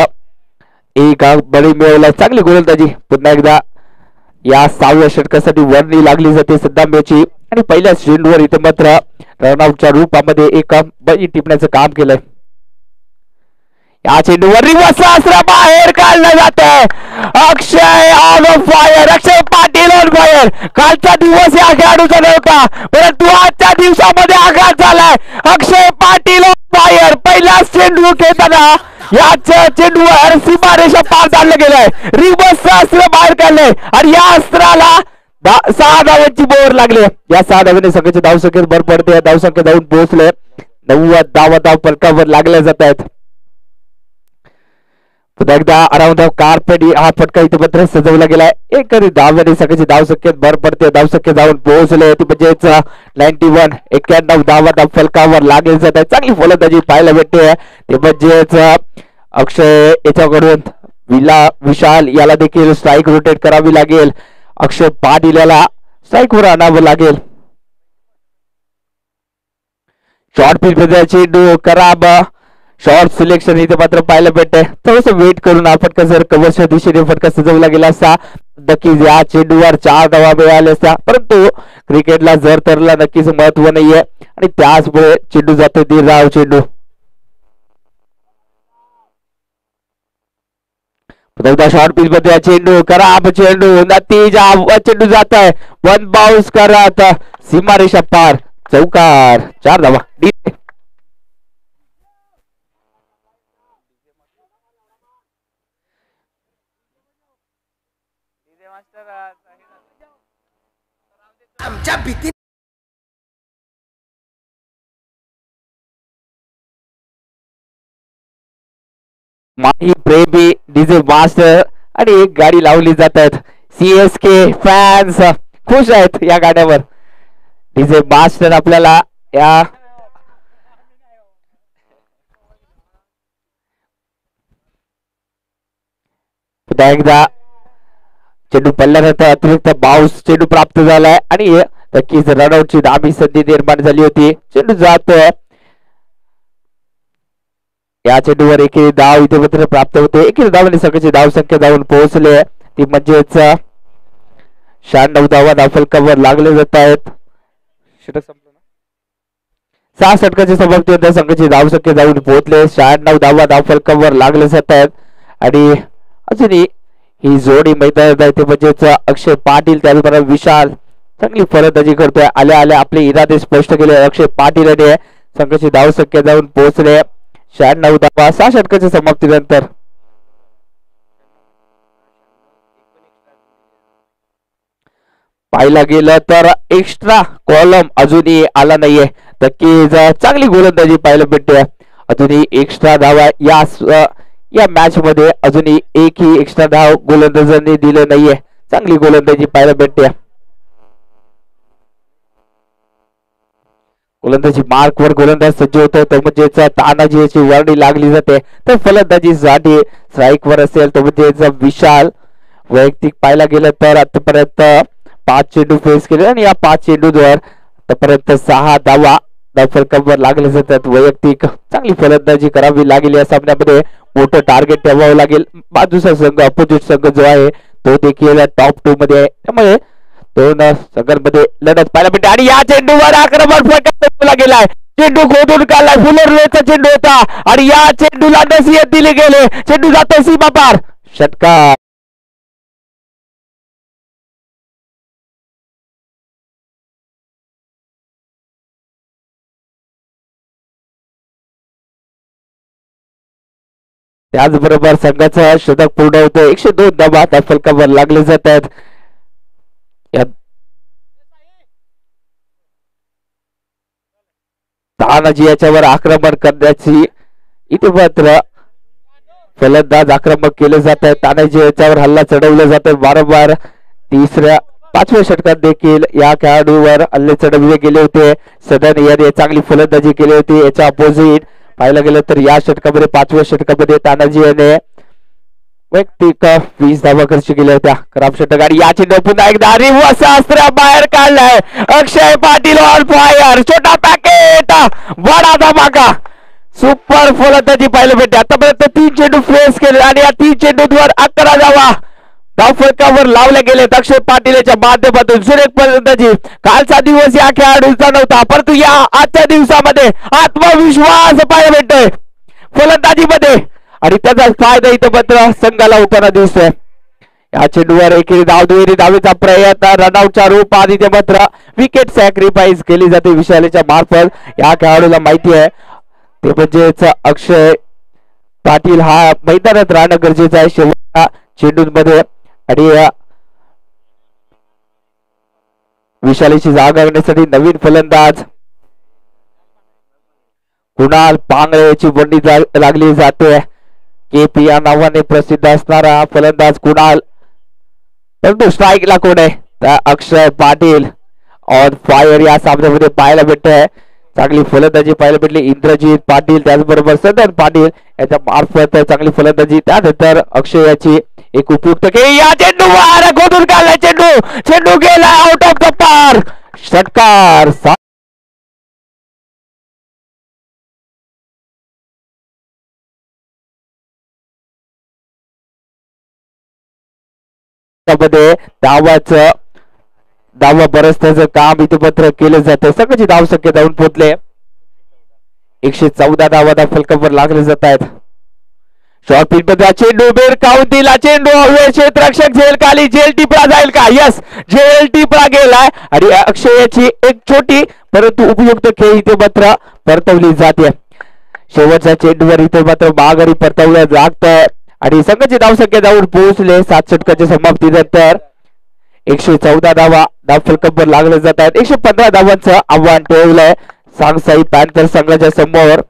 एक बळी मिळवला. चांगली गोलंदाजी पुन्हा एकदा या 6व्या षटकासाठी वर्णी लागली जाते सद्दाम याची आणि पहिल्या चेंडूवर इथे मात्र रनआउटच्या रूपामध्ये एक बळी टिपण्याचं काम केलंय. या चेंडूवर रिवर्स अस्त्र बाहेर काढलं जातंय. Akshay on fire. Akshay Patil on fire. कालचा दिवस या खेळाडूचा नव्हता परंतु आजच्या दिवसामध्ये आघात झालाय. अक्षय पाटील ऑन फायर. पहिला चेंडू खेळताना याच चेंडूवर सीमारेषा पार काढलं गेलंय. रिवर्स अस्त्र बाहेर काढलंय आणि या अस्त्राला 6 धावांची बोर लागले. या 6 धावांनी संघाच्या धावसंख्येत भर पडते. या धावसंख्या जाऊन पोहोचले 90 धावा फलकावर लागल्या जात आहेत. पुन्हा एकदा अराउंड ऑफ कार्पेट हा फटका इथे मात्र सजवला गेलाय. एक धावांनी संघाची धावसंख्येत भर पडते. धावसंख्या जाऊन पोहोचले ती म्हणजेच 91 धावा फलकावर लागले जात आहे. चांगली फलंदाजी पाहायला भेटते ते म्हणजेच अक्षय याच्याकडून विशाल याला देखील स्ट्राईक रोटेट करावी लागेल. अक्षय पाटील याला स्ट्राईकवर आणावं लागेल. शॉर्ट पिच मध्ये चेंडू खराब. शॉर्ट सिलेक्शन इथे मात्र पाहायला भेटते. थोडस वेट करून हा फटका जर कव्हरच्या दिशेने फटका सजवला गेला असता नक्कीच या चेंडूवर 4 धावा मिळाल्या असत्या. परंतु क्रिकेटला जर तरला नक्कीच महत्व नाहीये आणि त्याचमुळे चेंडू जातो दीर्घ चेंडू. चौदा शॉर्ट पिच मध्ये चेंडू खराब चेंडू नतीजा चेंडू जात आहे वन बाउन्स करत सीमारेषा पार चौकार 4 धावा आमच्या भीती माही प्रेमी डीजे मास्टर आणि एक गाडी लावली जात आहेत CSK फॅन्स खुश आहेत या गाड्यावर डीजे मास्टर आपल्याला या पुन्हा एकदा चेंडू पडल्यानंतर अतिरिक्त बाउन्स चेंडू प्राप्त झालाय आणि नक्कीच रनआउटची दाबी संधी निर्माण झाली होती चेंडू जातोय या चेंडूवर एकेरी धाव इथे मात्र प्राप्त होते एकेरी धावांनी संघाची धाव संख्या जाऊन पोहोचले ती म्हणजेच 96 धावा धावफलकावर लागले जात आहेत षटक संपलं ना 6 षटकाच्या समाप्तीनंतर संघाची धाव संख्या जाऊन पोहोचले 96 धावा धावफलकावर लागले जात आहेत आणि अजूनही ही जोडी मैदानात आहे ते म्हणजेच अक्षय पाटील त्याचबरोबर विशाल चांगली फलंदाजी करतोय आल्या आल्या आपले इरादे स्पष्ट केले अक्षय पाटील यांनी संघाची धाव संख्या जाऊन पोहोचले 96 धावा 6 षटकाच्या समाप्तीनंतर पाहायला गेलं तर एक्स्ट्रा कॉलम अजूनही आला नाहीये नक्कीच चांगली गोलंदाजी पाहायला भेटते अजूनही एक्स्ट्रा धावा या मॅच मध्ये अजूनही एकही एक्स्ट्रा धाव गोलंदाजांनी दिलं नाहीये चांगली गोलंदाजी पाहायला भेटते गोलंदाजी मार्क वर गोलंदाज सज्ज होतो तो म्हणजेच तानाजीची वर्णी लागली जाते तर फलंदाजीसाठी स्ट्राईक वर असेल तो म्हणजेच विशाल वैयक्तिक पाहायला गेलं तर आतापर्यंत 5 चेंडू फेस केले आणि या 5 चेंडूवर आतापर्यंत 6 धावा धावफलकावर लागले जातात वैयक्तिक चांगली फलंदाजी करावी लागेल या सामन्यामध्ये मोठं टार्गेट ठेवावं लागेल बाजूचा संघ अपोजिट संघ जो आहे तो देखील टॉप 2 मध्ये आहे त्यामुळे दोन संघांमध्ये लढत पाहायला भेटते आणि या चेंडूवर आक्रमण फटका गेलाय चेंडू खोदून काढलाय फुलरचा चेंडू होता आणि या चेंडूला नसीहत दिली गेले चेंडू जातो सीमा पार षटकार त्याचबरोबर संघाचा शतक पूर्ण होतो 102 धावा धावफलकावर लागले जात आहेत तानाजी याच्यावर आक्रमण करण्याची इथे मात्र फलंदाज आक्रमक केले जात आहे तानाजी याच्यावर हल्ला चढवले जाते वारंवार 5व्या षटकात देखील या खेळाडूवर हल्ले चढवले गेले होते सदन याने चांगली फलंदाजी केली होती याच्या अपोजिट पाहायला गेलं तर या षटकामध्ये 5व्या षटकामध्ये तानाजी याने वैयक्तिक 20 धावा खर्च केल्या होत्या खराब षटक आणि या चेंडू पुन्हा एकदा रिव्हर्स अस्त्र बाहेर काढलाय अक्षय पाटील ऑन फायर छोटा पॅकेट बडा धमाका सुपर फलंदाजी पाहायला भेटते आतापर्यंत 3 चेंडू फेस केले आणि या 3 चेंडूवर 11 धावा धावफलकावर लावले गेले अक्षय पाटील याच्या माध्यमातून सुरेख फलंदाजी कालचा दिवस या खेळाडूचा नव्हता परंतु या आजच्या दिवसामध्ये आत्मविश्वास पाहायला भेटतोय फलंदाजीमध्ये आणि त्याचा फायदा इथं मात्र संघाला होताना दिसतोय या चेंडूवर एकेरी धाव दुहेरी धावेचा प्रयत्न रनआउटच्या रूपात इथे मात्र विकेट सॅक्रिफाईस केली जाते विशालेच्या मार्फत या खेळाडूला माहिती आहे ते म्हणजेच अक्षय पाटील हा मैदानात राहणं गरजेचं आहे शेवटच्या चेंडूंमध्ये आणि विशालीची जागा घेण्यासाठी नवीन फलंदाज कुणाल पांगळे याची बंडी लागली जाते KP या नावाने प्रसिद्ध असणारा फलंदाज कुणाल परंतु स्ट्राईकला कोण आहे तर अक्षय पाटील ऑन फायर या सामन्यामध्ये पाहायला भेटत आहे चांगली फलंदाजी पाहायला भेटली इंद्रजित पाटील त्याचबरोबर सदन पाटील याच्या मार्फत चांगली फलंदाजी त्यानंतर अक्षय याची एक उपयुक्त खेळी या चेंडूवर खोदून काढला चेंडू गेला आउट ऑफ द पार्क षटकार मध्ये धावा बरसण्याचं काम इथे मात्र केलं जातं सगळ्याची धाव संख्या जाऊन पोहोचले 114 धावा फलकावर लागले जात आहेत शॉर्ट पिच मध्ये चेंडू भिरकावून दिला. चेंडू हवे क्षेत्ररक्षक झेल खाली. झेल टिपला जाईल का? यस, झेल टिपला गेलाय आणि अक्षयची एक छोटी परंतु उपयुक्त खेळ इथे मात्र परतवली जाते. शेवटच्या चेंडूवर इथे मात्र माघारी परतवलं जात आणि संघाची धावसंख्या जाऊन पोहोचले 7 षटकाच्या समाप्तीनंतर 114 धावा धावफलकावर लागले जात आहेत. 115 धावांचं आव्हान ठेवलंय सांगसाई पॅन्थर संघाच्या समोर.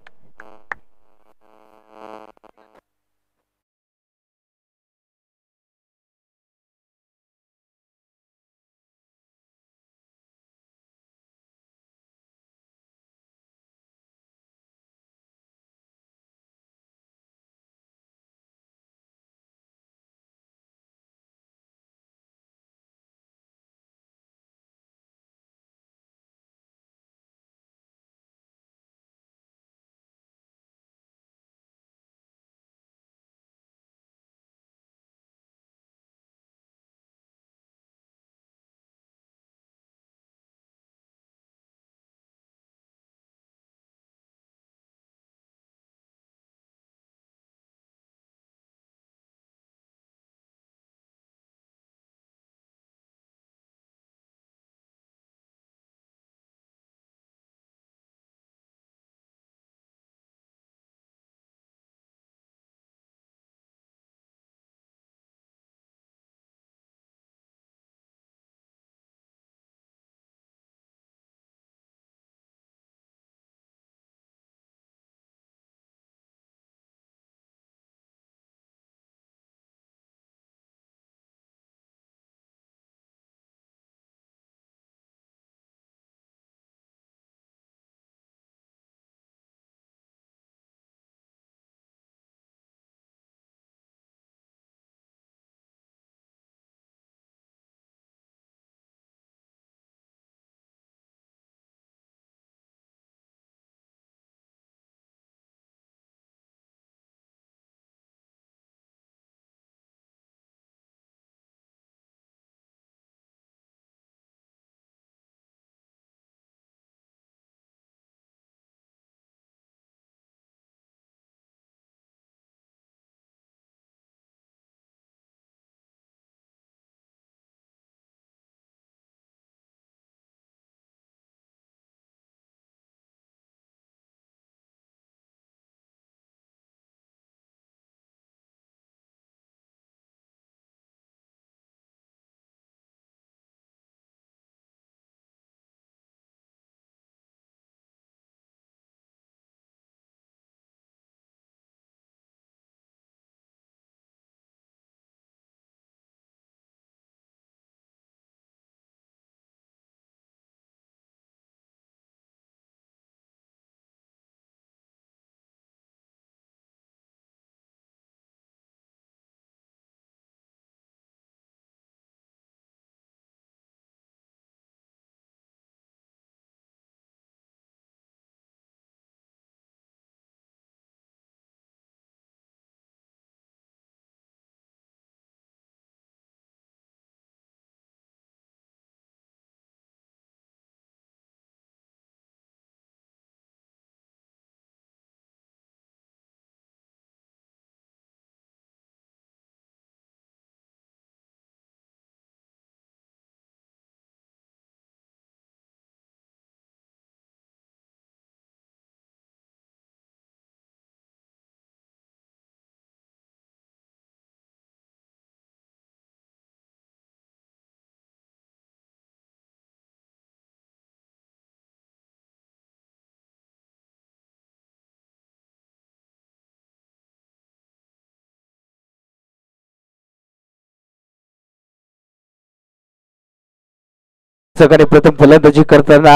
संघाने प्रथम फलंदाजी करताना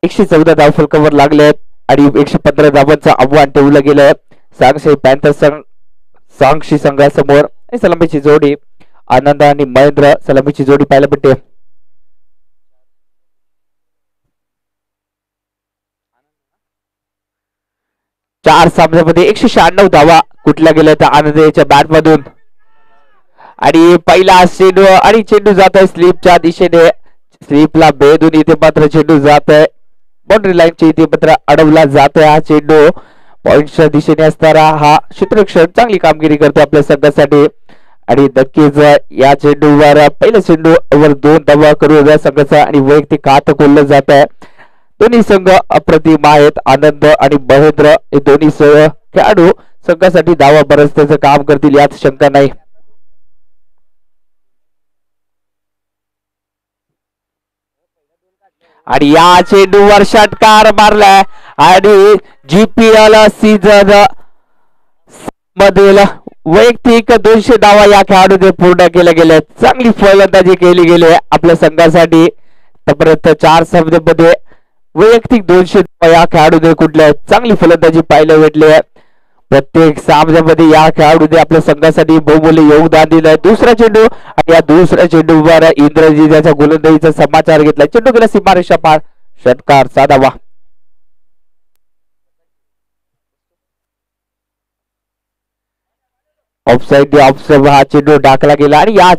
114 धाव फलकावर लागलेत आणि 115 धावांचं आव्हान ठेवलं गेलं सांगशी पॅन्थर सांगशी संघासमोर. सलामीची जोडी आनंद आणि महेंद्र सलामीची जोडी पाहायला भेटते. चार सामन्यामध्ये 196 धावा कुठल्या गेल्या त्या आनंद याच्या बॅट मधून आणि पहिला चेंडू आणि चेंडू जात आहे स्लीपच्या दिशेने. स्लीपला भेदून इथे मात्र चेंडू जात आहे बाउंड्री लाईनच्या इथे मात्र अडवला जात आहे. हा चेंडू पॉइंटच्या दिशेने असणारा हा क्षेत्ररक्षक चांगली कामगिरी करतो आपल्या संघासाठी आणि नक्कीच या चेंडूवर पहिल्या चेंडूवर 2 धावा करून या संघाचा आणि वैयक्तिक हात खोललं जात आहे. दोन्ही संघ अप्रतिम आहेत. आनंद आणि महेंद्र हे दोन्ही खेळाडू संघासाठी धावा बरसण्याचं काम करतील यात शंका नाही. आणि या चेंडूवर षटकार मारलाय आणि GPL सीझन मधील वैयक्तिक 200 धावा या खेळाडूने पूर्ण केल्या गेल्या. चांगली फलंदाजी केली गेली आपल्या संघासाठी. आतापर्यंत 4 सामन्यांमध्ये वैयक्तिक 200 धावा या खेळाडूने कुठल्या चांगली फलंदाजी पाहायला भेटली आहे. प्रत्येक सामन्यामध्ये या खेळाडूने आपल्या संघासाठी बहुमूल्य योगदान दिलंय. दुसरा चेंडू आणि या दुसऱ्या चेंडूवर इंद्रजीत याचा गोलंदाजीचा समाचार घेतला. चेंडू गेला सीमारेषा पार, षटकार साधावा. ऑफसाईड हा चेंडू टाकला गेला आणि या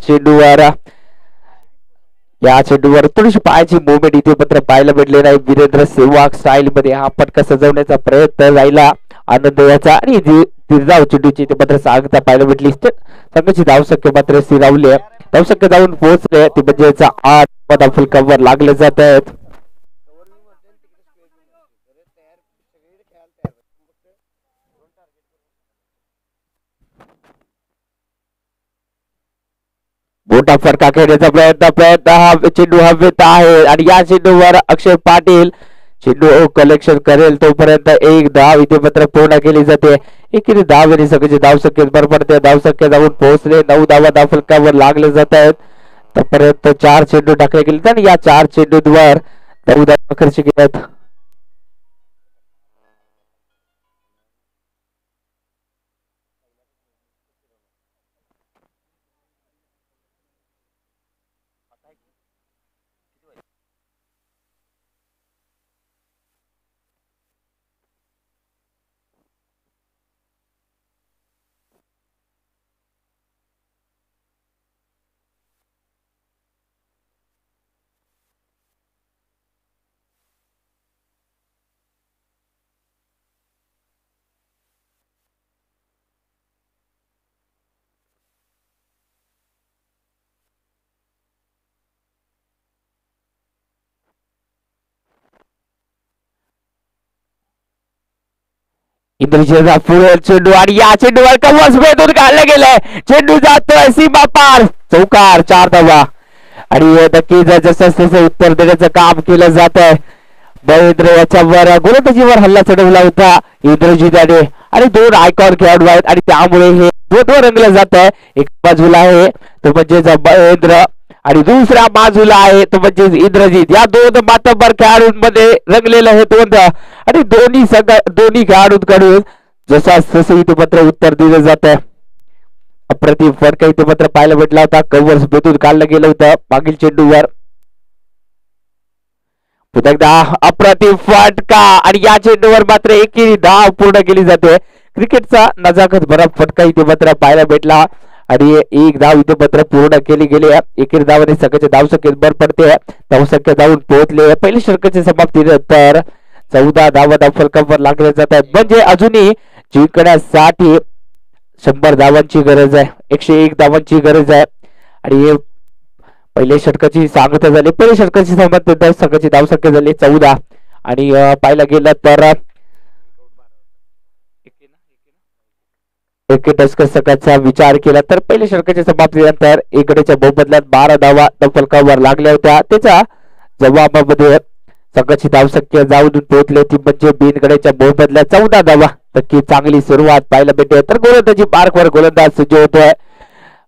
चेंडूवर थोडीशी पायाची मुवमेंट इथे मात्र पाहायला भेटले नाही. वीरेंद्र सेहवाग स्टाईल मध्ये हा फटका सजवण्याचा प्रयत्न राहिला आनंद याचा आणि तिरजाव चेंडूची इथे मात्र सांगता पाहायला भेटली. संघाची धावसंख्या मात्र स्थिरावली आहे. धावसंख्या जाऊन पोहोचले ती म्हणजे 8 फलकावर लागले जात आहेत. मोठा फरका खेळण्याचा प्रयत्न हा चेंडू हवेत आहे आणि या चेंडूवर अक्षय पाटील चेंडू कलेक्शन करेल तोपर्यंत 1 धाव इथे मात्र पूर्ण केली जाते. एकेरी धावेने सगळ्याची धावसंख्येत भर पडते. धावसंख्या जाऊन पोहोचले 9 धावा धावफलकावर लागले जात आहेत. तोपर्यंत 4 चेंडू टाकले गेले आणि या 4 चेंडूंवर 9 धावा खर्च केल्यात. इंद्रजीचा पुढील चेंडू आणि या चेंडूवर कवच भेदून काढला गेलाय. चेंडू जातोय सीमा पार, चौकार 4 धावा आणि नक्कीच जसं तसं उत्तर देण्याचं काम केलं जात आहे. महेंद्र याच्यावर गोलंदाजीवर हल्ला चढवला होता इंद्रजीताने आणि 2 आयकॉन खेळाडू आहेत आणि त्यामुळे हे दोन रंगलं जात आहे. एक बाजूला आहे तो म्हणजे महेंद्र आणि दुसऱ्या बाजूला आहे तो म्हणजे इंद्रजीत. या 2 मातब्बर खेळाडूंमध्ये रंगलेलं हे द्वंद्व आणि दोन्ही खेळाडूंकडून जसा तसं इथे मात्र उत्तर दिलं जात आहे. अप्रतिम फटका इथे मात्र पाहायला भेटला होता. कव्हर्स भेटून काढलं गेलं होतं मागील चेंडूवर. पुन्हा एकदा अप्रतिम फटका आणि या चेंडूवर मात्र एकेरी धाव पूर्ण केली जाते. क्रिकेटचा नजाकत भरा फटका इथे मात्र पाहायला भेटला आणि 1 धाव इथे मात्र पूर्ण केली गेली. एकेरी धावाने संघाच्या धावसंख्येत भर पडते. धावसंख्या जाऊन पोहोचले पहिल्या षटकाच्या समाप्तीनंतर 14 धावा धावफलकावर लागले जात आहेत. म्हणजे अजूनही जिंकण्यासाठी 100 धावांची गरज आहे. 101 धावांची गरज आहे आणि पहिल्या षटकाची सांगता झाली. पहिल्या षटकाची समाप्तीनंतर संघाची धावसंख्या झाली 14 आणि पाहायला गेलं तर 21 षटकाचा विचार केला तर पहिल्या षटकाच्या समाप्तीनंतर 1 गड्याच्या बहुबदल्यात 12 धावा धावफलकावर लागल्या होत्या. त्याच्या जवाबामध्ये संघाची धावसंख्या जाऊन पोहोचले ती म्हणजे बिनगड्याच्या बहुबदल्यात 14 धावा. नक्की चांगली सुरुवात पाहायला भेटते. तर गोलंदाजी मार्कवर गोलंदाज सज्ज होतोय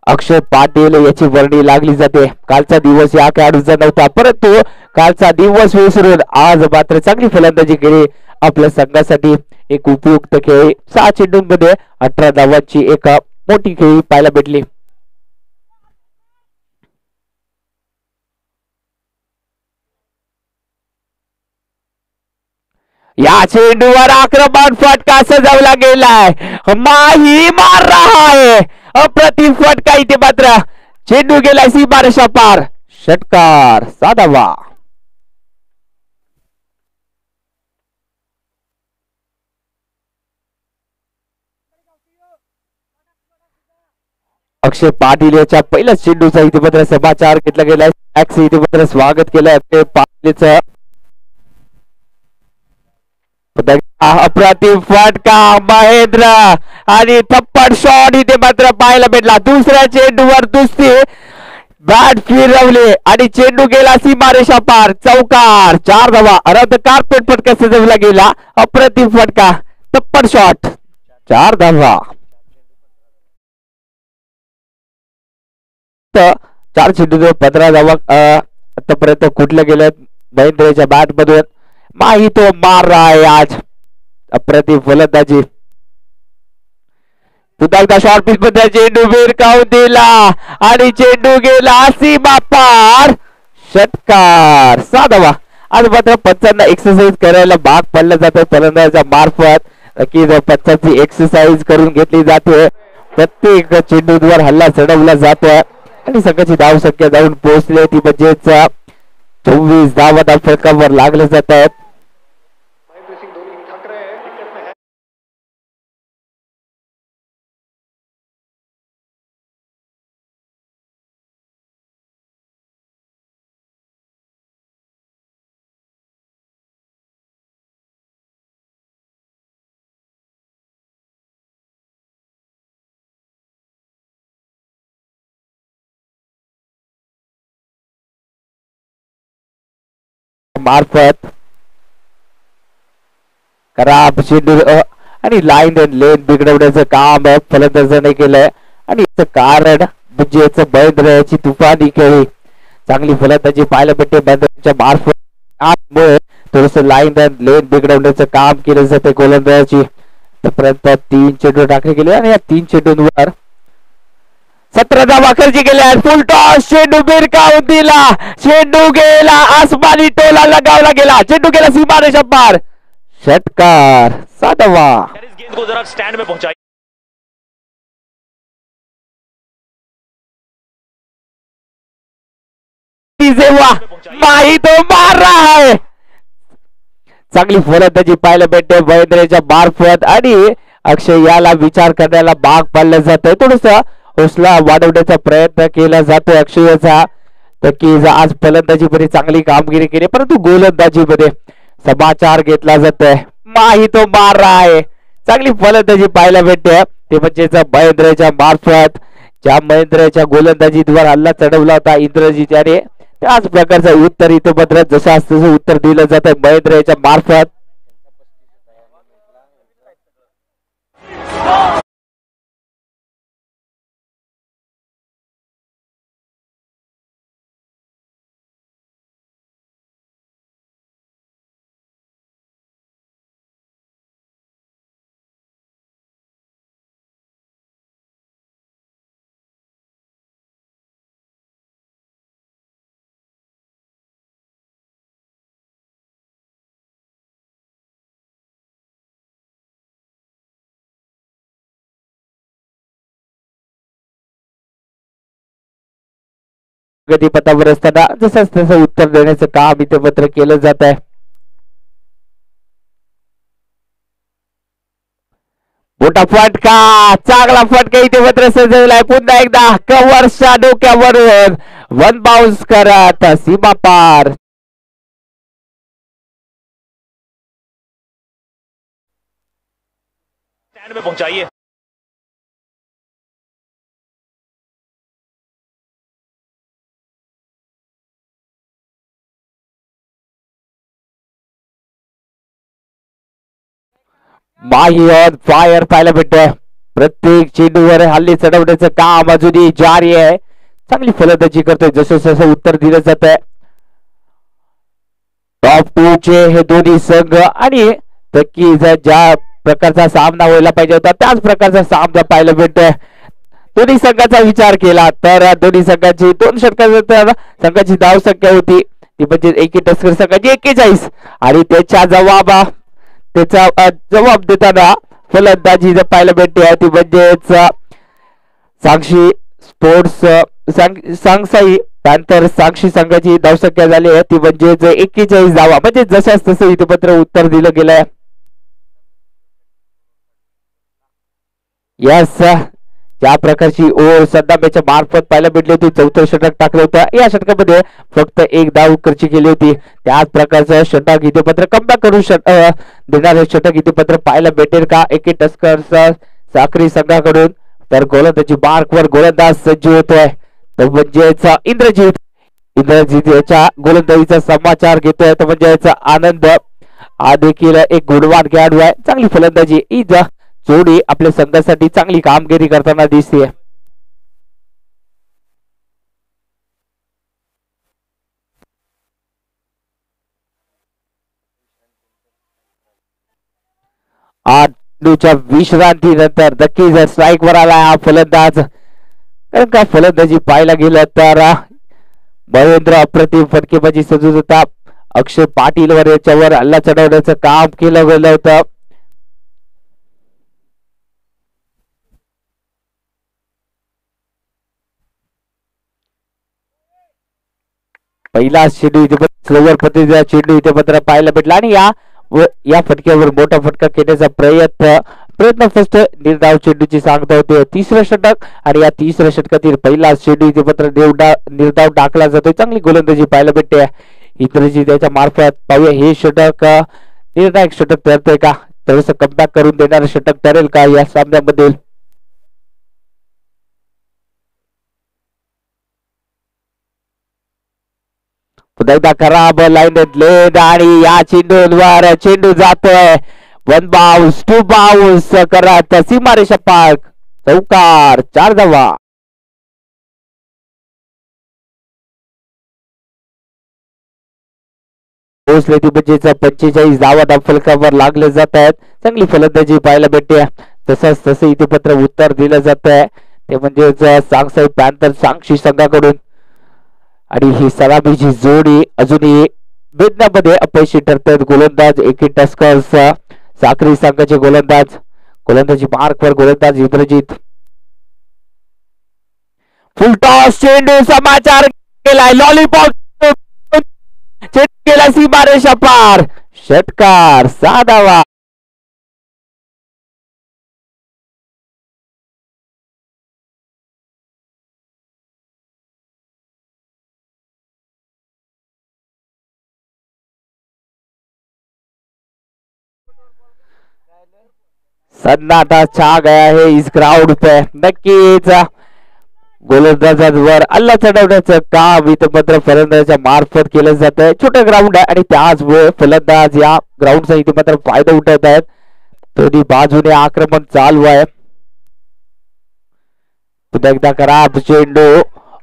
अक्षय पाटील याची वर्णी लागली जाते. कालचा दिवस या खेळाडूचा नव्हता परंतु कालचा दिवस विसरून आज मात्र चांगली फलंदाजी केली आपल्या संघासाठी. एक उपयुक्त खेळी 6 चेंडूंमध्ये 18 धावांची एक मोठी खेळी पाहायला भेटली. या चेंडूवर आक्रमण फटका सजवला गेलाय. माही मार रहा है. अप्रतिम फटका इथे मात्र चेंडू गेलाय सीमारेषा पार, षटकार 7 धावा. अक्षय पाटील याच्या पहिल्याच चेंडूचा इथे मात्र समाचार घेतला गेलाय. इथे मात्र स्वागत केलंय अक्षय पाटीलचं. अप्रतिम फटका महेंद्र आणि थप्पड शॉट इथे मात्र पाहायला भेटला. दुसऱ्या चेंडूवर दुसरी बॅट फिरवली आणि चेंडू गेला सीमारेषा पार. चौकार. 4 धावा. रद्द कार्पेट फटका सजवला गेला. अप्रतिम फटका थप्पड शॉट. 4 धावा. 4 चेंडू 15 धावा आतापर्यंत कुठल्या गेल्या महेंद्रच्या बॅट मधून. माही तो मार रहा है आज. अप्रतिम फलंदाजी. पुन्हा एकदा शॉर्ट पिच मध्ये चेंडू भिरकावून दिला आणि चेंडू गेला सीमा पार. षटकार. 6 धावा. आज मात्र पंचांना एक्सरसाइज करायला भाग पडलं जातं फलंदाजाच्या मार्फत. नक्कीच पंचांची एक्सरसाइज करून घेतली जाते. प्रत्येक चेंडूवर हल्ला चढवला जातोय आणि संघाची धाव संख्या जाऊन पोहोचली ती म्हणजेच 24 धावा फलकावर लागले जात आहेत. मार्फत खराब चेंडू आणि लाईन लेन बिघडवण्याचं काम फलंदाजाने केलंय आणि याचं कारण म्हणजे महेंद्र याची तुफानी खेळी. चांगली फलंदाजी पाहायला भेटते महेंद्रच्या मार्फत. थोडस लाईन लेन बिघडवण्याचं काम केलं जाते गोलंदाजाची. आतापर्यंत 3 चेंडू टाकले गेले आणि या 3 चेंडूंवर 17 धावा खर्ची गेल्या. फुल टॉस. चेंडू भिरकावून दिला. चेंडू गेला आसमानी टोला लगावला गेला. चेंडू गेला सीमारेषा पार. षटकार. 7 धावा. इस गेंद को जरा स्टैंड में पहुंचाई. माही तो मार रहा है. चांगली फलंदाजी पाहायला भेटते महेंद्रच्या मार्फत आणि अक्षय याला विचार करण्याला भाग पाडलं जातंय. थोडस हौसला वाढवण्याचा प्रयत्न केला जातोय अक्षयचा. नक्कीच आज फलंदाजीमध्ये चांगली कामगिरी केली परंतु गोलंदाजीमध्ये समाचार घेतला जातोय. माही तो मार रहा है. चांगली फलंदाजी पाहायला भेटते ते म्हणजेच महेंद्रच्या मार्फत. ज्या महेंद्रच्या गोलंदाजीवर हल्ला चढवला होता इंद्रजीत याने त्याच प्रकारचं उत्तर इथे मात्र जसं तसं उत्तर दिलं जात आहे महेंद्रच्या मार्फत. गतीपथावर असताना जसं तसं उत्तर देण्याचं काम इथे मात्र केलं जात आहे. मोठा फटका. चांगला फटका इथे मात्र सजवलाय. पुन्हा एकदा कव्हरच्या डोक्यावरून 1 बाउन्स करत सीमा पार. स्टैंड में पहुंचाइए. माही ऑन फायर पाहायला भेटतोय. प्रत्येक चेंडूवर हल्ली चढवण्याचं काम अजूनही जारी आहे. चांगली फलंदाजी करतोय जसं जसं उत्तर दिलं जात आहे. टॉप 2 चे हे दोन्ही संघ आणि नक्कीच ज्या प्रकारचा सामना व्हायला पाहिजे होता त्याच प्रकारचा सामना पाहायला भेटतोय. दोन्ही संघाचा विचार केला तर दोन्ही संघाची 2 षटकांनंतर संघाची धाव संख्या होती ती म्हणजे एकी टस्कर संघाची 41 आणि त्याचा जवाब देताना फलंदाजी जर पाहायला भेटते ती म्हणजेच साक्षी स्पोर्ट्स सांगसाई त्यानंतर साक्षी संघाची धावसंख्या झाली आहे ती म्हणजेच 41 धावा. म्हणजे जशाच तसं इथे पत्र उत्तर दिलं गेलंय. यस ज्या प्रकारची ओव्हर सद्दामेच्या मार्फत पाहायला भेटली होती, चौथं षटक टाकलं होतं. या षटकामध्ये फक्त एक धाव खर्ची केली होती. त्याच प्रकारचं षटक इथे पत्र कमबॅक करून देणारे षटक इथे पत्र पाहायला भेटेल का एके टस्करचा साखरी संघाकडून? तर गोलंदाजी मार्कवर गोलंदाज सज्ज होतोय, तो म्हणजेच इंद्रजित याच्या गोलंदाजीचा समाचार घेतोय, तो म्हणजे याचा आनंद. हा देखील एक गुणवान खेळाडू आहे, चांगली फलंदाजी. ही जोडी आपल्या संघासाठी चांगली कामगिरी करताना दिसते. चेंडूच्या विश्रांतीनंतर नक्कीच स्ट्राईक वर आला हा फलंदाज. कारण का फलंदाजी पाहायला गेलं तर महेंद्र अप्रतिम फटकेबाजी सजत होता. अक्षय पाटील वर याच्यावर हल्ला चढवण्याचं काम केलं गेलं होतं. पहिला चेंडू इथे स्लोवर पद्धतीचा चेंडू इथे मात्र पाहायला भेटला आणि या फटक्यावर मोठा फटका खेळण्याचा प्रयत्न फर्स्ट निर्धाव चेंडूची सांगता होते. तिसरं षटक आणि या तिसऱ्या षटकातील पहिला चेंडू इथे मात्र निर्धाव टाकला जातोय. चांगली गोलंदाजी पाहायला भेटते इंद्रजी त्याच्या मार्फत. पाहूया हे षटक निर्णायक षटक ठरतंय का, थोडस कमबॅक करून देणारं षटक ठरेल का या सामन्यामध्ये? पुन्हा एकदा खराब लाईन लेड आणि या चेंडूवर चेंडू जातोय 1 बाउन्स 2 बाउन्स करत सीमारेषा पार, चौकार, 4 धावा. पोहोचले ती म्हणजेच 45 धावा फलकावर लागले जात आहेत. चांगली फलंदाजी पाहायला भेटते. तसंच तसे इथे पत्र उत्तर दिलं जात आहे ते म्हणजेच सांगसाई पॅन्थर सांगशी संघाकडून. आणि ही सलामीची जोडी अजूनही भेदण्यामध्ये अपयशी ठरतात. गोलंदाज एके टस्कर्स साखरी संघाचे गोलंदाजी मार्कवर गोलंदाज इंद्रजित. फुल टॉस चेंडू समाचार केलाय, लॉलीपॉप चेंडू केला सीमारेषा पार, षटकार, 6 धावा. सन्नाटा छा गया है इस ग्राउंड पे. नक्कीच गोलंदाजांवर अल्ला चढवण्याचं काम इथं मात्र फलंदाजाच्या मार्फत केलं जात आहे. छोटं ग्राउंड आहे आणि त्याचमुळे फलंदाज या ग्राउंडचा इथे मात्र फायदा उठवत आहेत. दोन्ही बाजूने आक्रमण चालू आहे. पुन्हा एकदा खराब चेंडू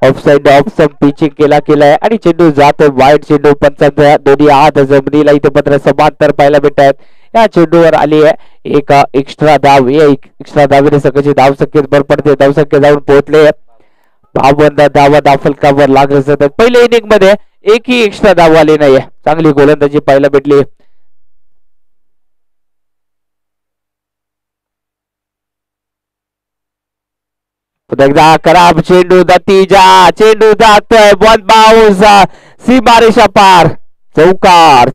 ऑफसाइड ऑफ पिचिंग केलाय आणि चेंडू जातोय वाईट. चेंडू पंचांचा दोन्ही हात जमिनीला इथे मात्र समांतर पाहायला भेटत आहेत. या चेंडूवर आली आहे एक एक्स्ट्रा धाव. एक्स्ट्रा धावेने सगळ्याची धाव संख्येत भर पडते. धाव संख्या जाऊन पोहोचले 52 धावा फलकावर लागले जातात. पहिल्या इनिंग मध्ये एकही एक्स्ट्रा धाव आली नाहीये. चांगली गोलंदाजी पाहायला भेटली. पुन्हा एकदा खराब चेंडू, नतीजा चेंडू जातोय 1 बाउन्स सीमारेषा पार, चौकार.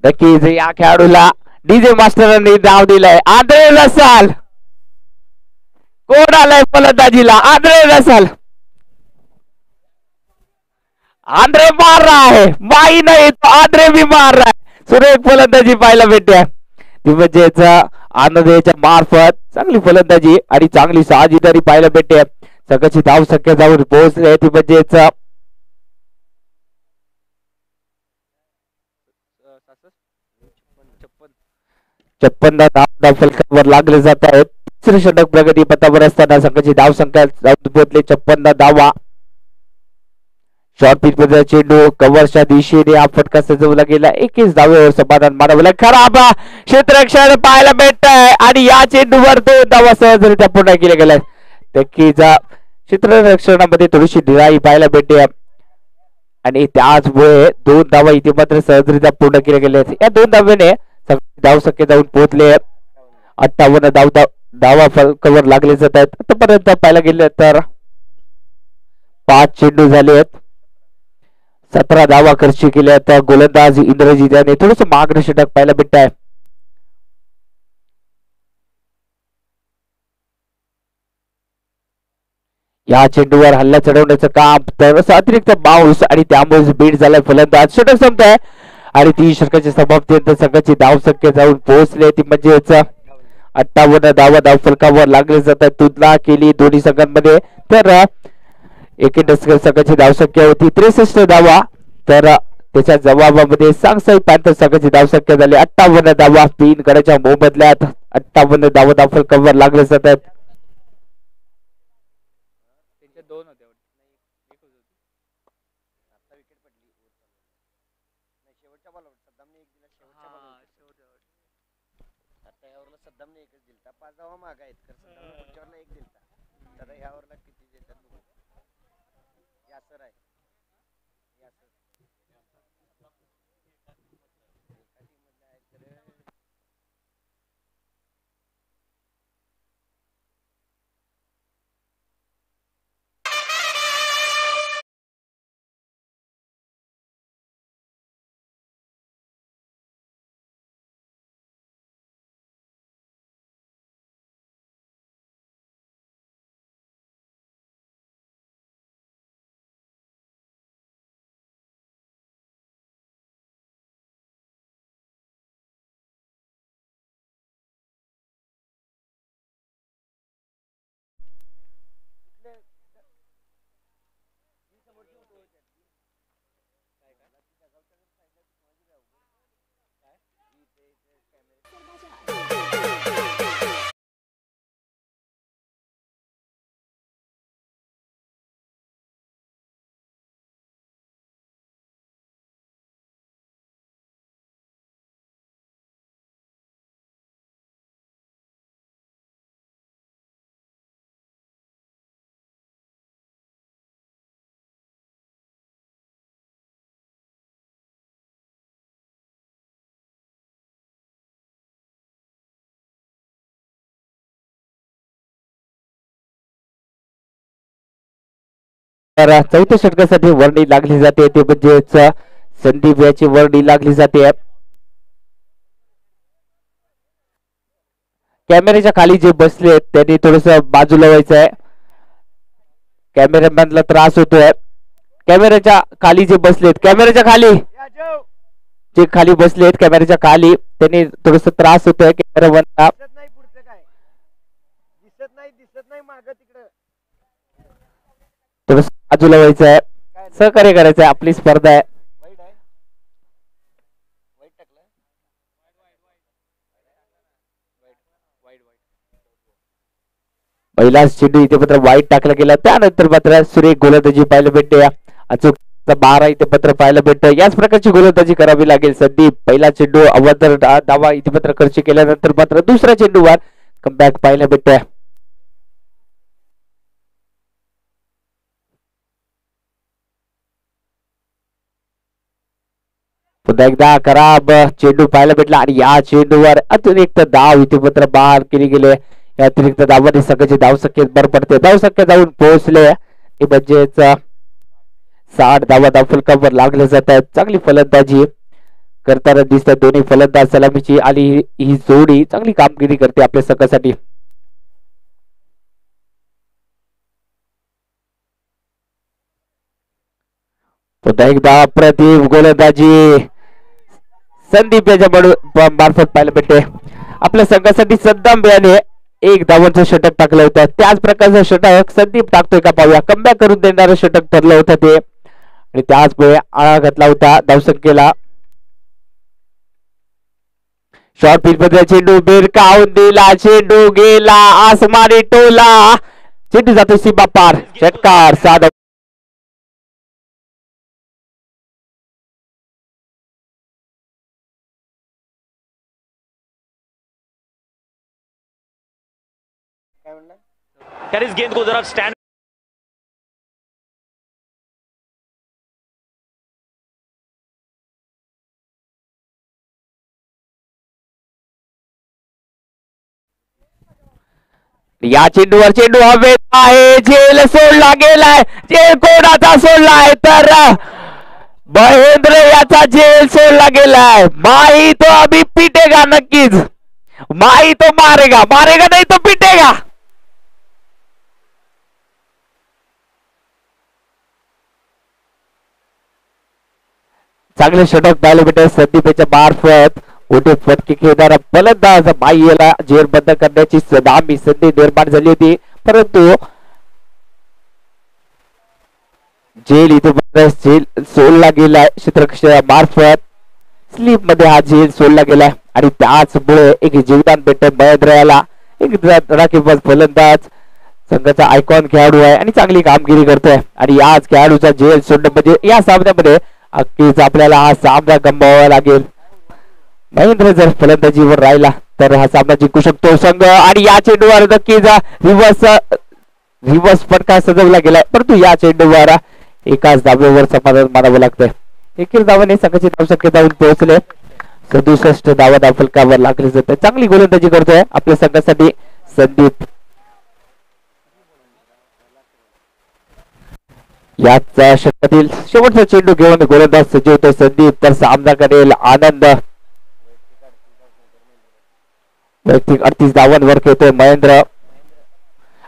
नक्कीच या खेळाडूला डीजे मास्टरांनी नाव दिलंय आंद्रे रसल. कोण आलाय फलंदाजीला? Andre Russell. आंद्रे मार रहा है, माही नाही तो आंद्रे भी मार रहा है. सुरेख फलंदाजी पाहायला भेटते. ती म्हणजेच आनंदच्या मार्फत चांगली फलंदाजी आणि चांगली साहजिदारी पाहायला भेटते. सगळ्याची धाव संख्या जाऊन पोहोचले. ती म्हणजेच 56 धाव फलकावर लागले जात आहेत. तिसरे षटक प्रगती पथावर असताना संघाची धाव संख्या जाऊन पोहोचले 56 धावा. शॉर्ट पिच मध्ये चेंडू कव्हरच्या दिशेने हा फटका सजवला गेला. 21 धावेवर समाधान मानवलं. खराब क्षेत्ररक्षण पाहायला भेटत आहे आणि या चेंडूवर 2 धावा सहजरित्या पूर्ण केल्या गेल्या. नक्कीच क्षेत्ररक्षणामध्ये थोडीशी ढिलाई पाहायला भेटते आणि त्याचमुळे 2 धावा इथे मात्र सहजरित्या पूर्ण केल्या गेल्या आहेत. या 2 धाव्याने धाव संख्या जाऊन पोहोचले 58 धावा फलकावर लागले जात आहेत. आतापर्यंत पाहायला गेले तर 5 चेंडू झाले आहेत, 17 धावा खर्च केल्या आहेत. गोलंदाज इंद्रजित याने थोडस मागणं षटक पाहायला भेटत आहे. या चेंडूवर हल्ला चढवण्याचं काम तर अतिरिक्त बाउन्स आणि त्यामुळे बीट झालाय फलंदाज. षटक संपत आहे आणि 3 षटकाच्या समाप्तीनंतर संघाची धाव संख्या जाऊन पोहोचली ती म्हणजेच 58 धावा धाव फलकावर लागले जातात. तुलना केली दोन्ही संघांमध्ये तर एकंदर संघाची धाव संख्या होती 63 धावा, तर त्याच्या जबाबामध्ये सांगसाई पॅन्थर संघाची धाव संख्या झाली 58 धावा. 3 गडाच्या मोबदल्यात 58 धावा धाव फलकावर लागले जातात. सद्दामने एकच दिलता, 5 धावा माग आहेत तर सद्दामने पुढच्यावरला एक दिलता. तर ह्यावरला किती देतात बघू. यासर आहे, यासर एका टीम मधले आहेत तर तर चौथ्या षटकासाठी वर्णी लागली जाते ते म्हणजेच संदीप याची वर्णी लागली जाते. कॅमेऱ्याच्या खाली जे बसले त्यांनी थोडस बाजूला व्हायचं आहे, कॅमेरामॅनला त्रास होतोय. कॅमेऱ्याच्या खाली जे बसलेत, कॅमेऱ्याच्या खाली जे खाली बसलेत कॅमेऱ्याच्या खाली, त्यांनी थोडस त्रास होतोय कॅमेरामॅनला. दिसत नाही पुढचं काय, दिसत नाही माग तिकडं. थोडस बाजूला व्हायचं आहे, सहकार्य करायचं आहे, आपली स्पर्धा आहे. वाईट आहे, वाईट टाकलं. पहिला चेंडू इथे मात्र वाईट टाकला गेला, त्यानंतर मात्र सुरेख गोलंदाजी पाहायला भेटते. अचूक 12 इथे पत्र पाहायला भेटतं. याच प्रकारची गोलंदाजी करावी लागेल. संदीप पहिला चेंडू अवतर धावा इथे पत्र खर्च केल्यानंतर मात्र दुसऱ्या चेंडूवर कमबॅक पाहायला भेटतोय. पुन्हा एकदा खराब चेंडू पाहायला भेटला आणि या चेंडूवर अतिरिक्त धाव इथे मात्र बाहेर केली गेले. या अतिरिक्त धावाने संघाची धाव संख्येत भर पडते. धाव संख्या जाऊन पोहोचले म्हणजेच 60 धावा धाव फलकावर लागले जात आहेत. चांगली फलंदाजी करताना दिसतात दोन्ही फलंदाज. सलामीची आणि ही जोडी चांगली कामगिरी करते आपल्या संघासाठी. पुन्हा एकदा अप्रतिम गोलंदाजी संदीप याच्या मार्फत पाहायला भेटते. आपल्या संघासाठी सद्दाम याने 1 धावांचं षटक टाकलं होतं. त्याच प्रकारचं षटक संदीप टाकतोय का पाहूया. कमबॅक करून देणारं षटक ठरलं होतं ते आणि त्याचमुळे आळा घातला होता धावसंख्येला. शॉर्ट पिच मध्ये चेंडू भिरकावून दिला, चेंडू गेला आसमानी टोला, चेंडू जातो सीमा पार, षटकार साधा. काय म्हणलं यार इस गेंद को जरा स्टैंड या चेंडूवर चेंडू हवेत आहे, झेल सोडला गेलाय, झेल कोणाचा सोडलाय तर महेंद्र याचा झेल सोडला गेलाय. माही तो अभी पिटेगा नक्कीच, माही तो मारेगा, मारेगा नाही तो पिटेगा. चांगले षटक पाहायला भेटत संदीपच्या मार्फत. मोठे फटके खेळणारा फलंदाज माहीला झेल बंद करण्याची सदामी संधी निर्माण झाली होती, परंतु झेल इथे झेल सोडला गेलाय. क्षेत्ररक्षक मार्फत स्लीप मध्ये हा झेल सोडला गेलाय आणि त्याचमुळे एक जीवदान भेटत महेंद्र याला. एक राखीवबाज फलंदाज, संघाचा आयकॉन खेळाडू आहे आणि चांगली कामगिरी करतोय. आणि याच खेळाडूचा झेल सोडणं म्हणजे या सामन्यामध्ये अगदीच आपल्याला हा सामना गमवावा लागेल. महेंद्र जर फलंदाजीवर राहिला तर हा सामना जिंकू शकतो संघ. आणि या चेंडूवर नक्कीच रिव्हर्स फटका सजवला गेलाय, परंतु या चेंडूवर एकाच धाब्यावर समाधान मानावं लागतंय. एकही धावाने संघाची धावसंख्या जाऊन पोहोचले 67 धावा धावफलकावर लागले जाते. चांगली गोलंदाजी करतोय आपल्या संघासाठी संदीप. याच षटकातील शेवटचा चेंडू घेऊन गोलंदाज सज्ज होतोय संदीप, तर सामना करेल आनंद. वैयक्तिक 38 धावांवर खेळतोय महेंद्र.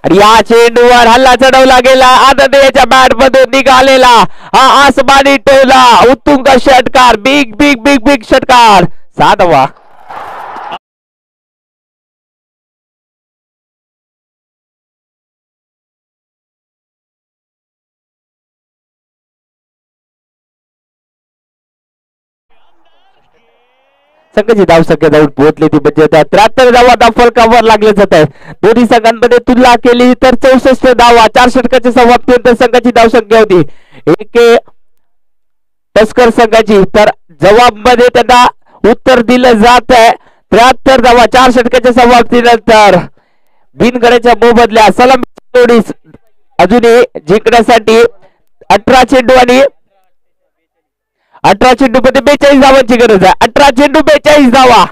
आणि या चेंडूवर हल्ला चढवला गेला, आनंद याच्या बॅट मधून निघालेला हा आसमानी टोला उत्तुंग षटकार, बिग बिग बिग बिग षटकार, 6 धावा. संघाची धावसंख्या जाऊन पोहोचली ती म्हणजे 73 धावा धावफलकावर लागले जात आहे. दोन्ही संघांमध्ये तुलना केली तर 64 धावा 4 षटकाच्या समाप्तीनंतर संघाची धावसंख्या होती. एक तस्कर संघाची, तर जवाब मध्ये त्यांना उत्तर दिलं जात आहे 73 धावा 4 षटकाच्या समाप्तीनंतर. बिनगड्याच्या मोबदल्या सलामी जोडी अजूनही जिंकण्यासाठी 18 चेंडू आणि 18 चेंडू मध्ये 42 धावांची गरज आहे. 18 चेंडू 42 धावा.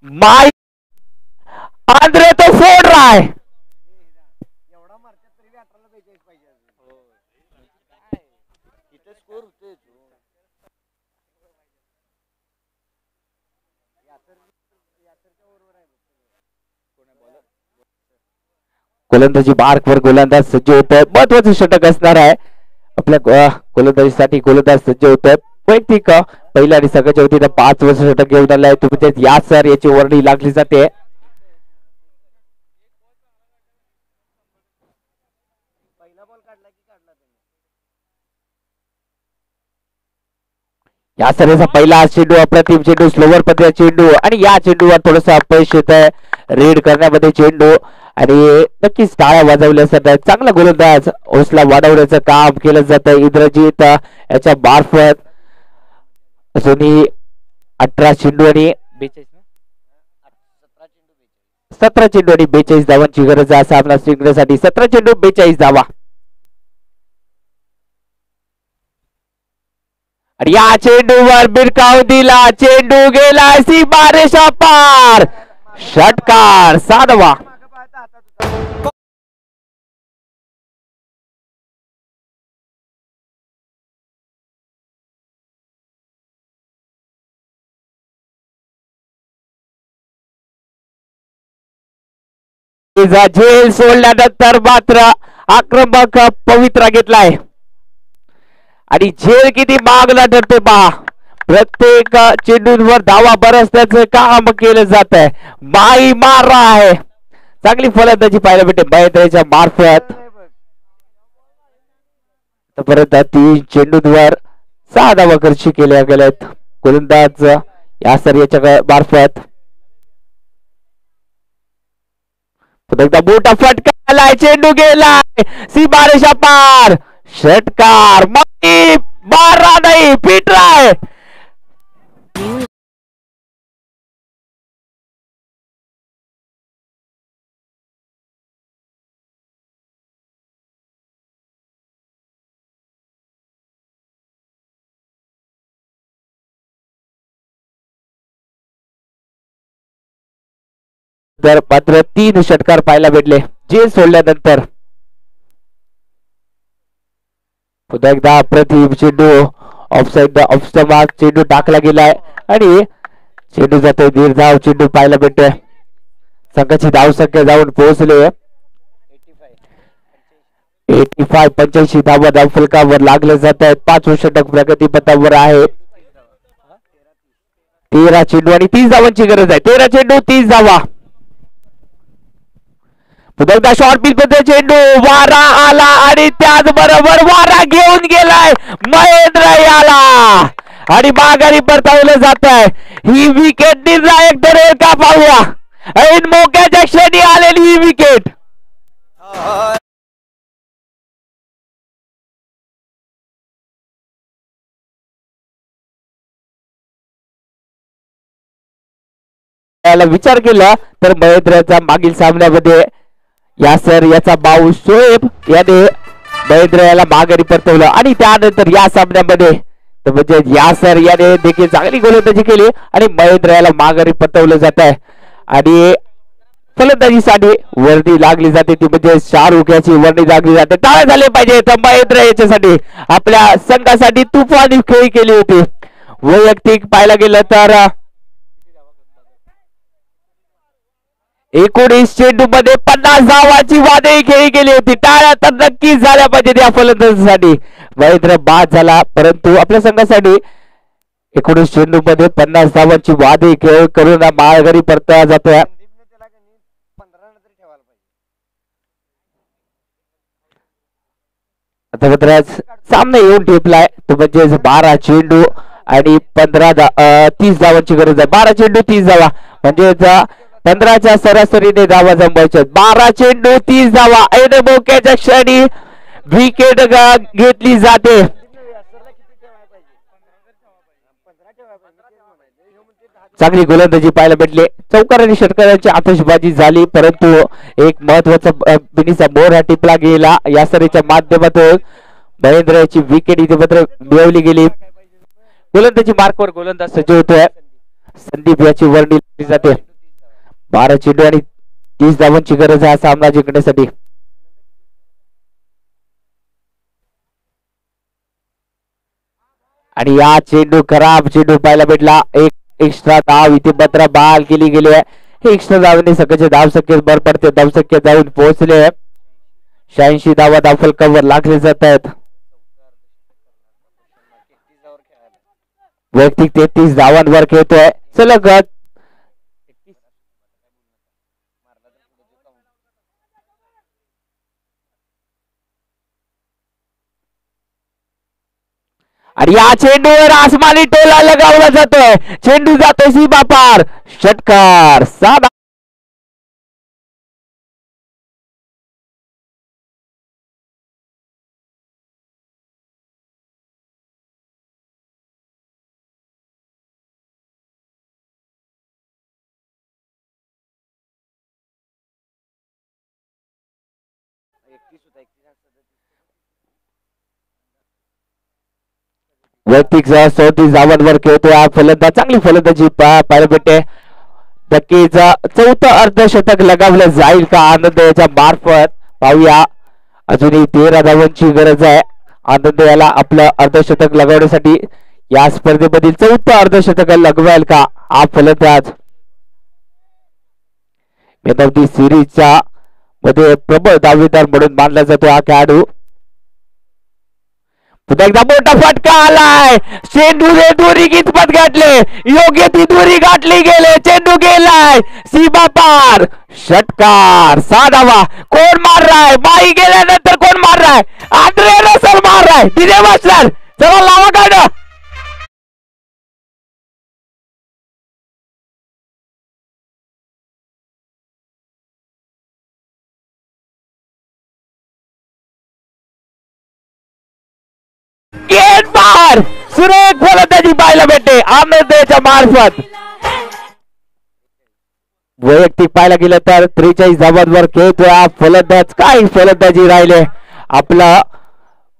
माय आंद्रे तो फोड़ रहा है. एवढा मारतात तरी 18ला 42 पाहिजे. काय इथे स्कोर होतोय गोलंदाजी मार्कवर गोलंदाज सज्ज होत आहे. महत्वाचं षटक असणार आहे आपल्या गोलंदाजीसाठी. गोलंदाज सज्ज होत आहे. वैयक्तिक पहिल्या आणि संघाच्या वतीनं 5 वर्ष षटक घेऊन आलाय. तुम्ही या सर याची वर्णी लागली जाते. पहिला बॉल काढला की काढला त्यांनी. या सरीचा पहिला चेंडू अप्रतिम चेंडू, स्लोवर पद्धतीचा चेंडू आणि या चेंडूवर थोडस अपयश येत आहे रेड करण्यामध्ये चेंडू. आणि नक्कीच टाळ्या वाजवल्या जातात. चांगला गोलंदाज हौसला वाढवण्याचं काम केलं जातं इंद्रजित याच्या मार्फत. अजूनही 18 चेंडू आणि 17 चेंडू आणि 42 धावांची गरज आहे सामना जिंकण्यासाठी. 17 चेंडू 42 धावा. आणि या चेंडूवर बिरकाव दिला, चेंडू गेला सीमारेषा पार, षटकार, 6 धावा. झेल सोडल्यानंतर मात्र आक्रमक पवित्रा घेतलाय आणि झेल किती मागला ठरते पहा. प्रत्येक चेंडूंवर धावा बरसण्याचं काम केलं जात आहे. माई मार रहा है. चांगली फलंदाजी पाहायला भेटते महेंद्रच्या मार्फत. परत 3 चेंडूंवर 6 धावा खर्च केल्या गेल्यात गोलंदाज या सर्याच्या मार्फत. एकदा मोठा फटका आलाय, चेंडू गेलाय सीमारेषा पार, षटकार. मार रहा नहीं, पीट रहा है. तर मात्र 3 षटकार पाहायला भेटले जे सोडल्यानंतर. पुन्हा एकदा अप्रतिम चेंडू ऑफसाइड ऑफ द मार्क चेंडू टाकला गेलाय आणि चेंडू जातोय दीड धाव चेंडू पाहायला भेटतोय. संघाची धाव संख्या जाऊन पोहोचले 85 धावा धाव फलकावर लागले जात आहेत. 5 षटक प्रगतीपथावर आहे. 13 चेंडू आणि 30 धावांची गरज आहे. 13 चेंडू 30 धावा. पुन्हा एकदा शॉर्ट पिच मध्ये चेंडू वारा आला आणि त्याचबरोबर वारा घेऊन गेलाय महेंद्र याला आणि माघारी परतावलं जात आहे. ही विकेट निर्णायक ठरेल का पाहूया. ऐन मोक्याच्या क्षणी आलेली ही विकेट. विचार केला तर महेंद्रच्या मागील सामन्यामध्ये यासर याचा भाऊ शोएब याने महेंद्र याला माघारी परतवलं आणि त्यानंतर या सामन्यामध्ये म्हणजे यासर याने देखील चांगली गोलंदाजी केली आणि महेंद्र याला माघारी परतवलं जात आहे. आणि फलंदाजीसाठी वर्दी लागली जाते ती म्हणजे शाहरुख याची वर्दी लागली जाते. टाळ्या झाले पाहिजे तर महेंद्र याच्यासाठी आपल्या संघासाठी तुफानी खेळी केली होती. वैयक्तिक पाहायला गेलं तर 19 चेंडू मध्ये 50 धावांची वादळी खेळी केली होती. टाळ्या तर नक्कीच झाल्या पाहिजेत या फलंदाजीसाठी. महेंद्र बाद झाला परंतु आपल्या संघासाठी 19 चेंडू मध्ये 50 धावांची वादळी खेळ करून माघारी परतला जातोय. आता मात्र सामना येऊन ठेपलाय तो म्हणजे 12 चेंडू आणि 30 धावांची गरज आहे. 12 चेंडू 30 धावा म्हणजे 15च्या सरासरीने धावा जमवायच्या. 12 चेंडू 30 धावा. ऐन मोक्याच्या क्षणी विकेट घेतली जाते. चांगली गोलंदाजी पाहायला भेटली. चौकार आणि षटकारांची आतषबाजी झाली परंतु एक महत्वाचा बिनीचा मोर हा टिपला गेला. या सरीच्या माध्यमातून महेंद्रची विकेट इथे मात्र मिळवली गेली. गोलंदाजी मार्कवर गोलंदाज सज्ज होतोय. संदीप याची वर्णी लागली जाते. 12 चेंडू आणि 30 धावांची गरज आहे सामना जिंकण्यासाठी. आणि या चेंडू खराब चेंडू पाहायला भेटला. एक एक्स्ट्रा धाव इथे मात्र बहाल केली गेली आहे. हे एक्स्ट्रा धावाने सगळ्याचे धाव संख्येत भर पडते. धाव संख्या जाऊन पोहोचले 86 धावा धाव फलकावर लागले जात आहेत. वैयक्तिक 33 धावांवर खेळतोय सलग. आणि या चेंडूवर आसमानी टोला लगावला जातोय. चेंडू जातोय सीमा पार. षटकार साधा. वैयक्तिक 34 धावांवर खेळतोय हा फलंदाज. चांगली फलंदाजी पाहायला भेटते. नक्कीच 4थं अर्धशतक लगावलं जाईल का आनंद याच्या मार्फत पाहूया. अजूनही 13 धावांची गरज आहे. आनंद याला आपलं अर्धशतक लगावण्यासाठी या स्पर्धेमधील 4थं अर्धशतक लगवाल का हा फलंदाज. मॅन ऑफ द सिरीजच्या मध्ये प्रबळ दावेदार म्हणून मानला जातो हा खेळाडू. पुन्हा एकदा मोठा फटका आलाय. चेंडूने दोरी कितपत गाठले. योग्य ती दोरी गाठली गेले. चेंडू गेलाय सीमा पार. षटकार 6 धावा. कोण मार राय बाई गेल्यानंतर कोण मार राय. आंद्रे रसल मार राय. तिथे बसणार. चला लावा काढ. गेट बार. सुरेख फलंदाजी पाहायला भेटते आनंदच्या मार्फत. वैयक्तिक पाहायला गेलं तर 43 धावांवर खेळतोय हा फलंदाज. काय फलंदाजी राहिले. आपला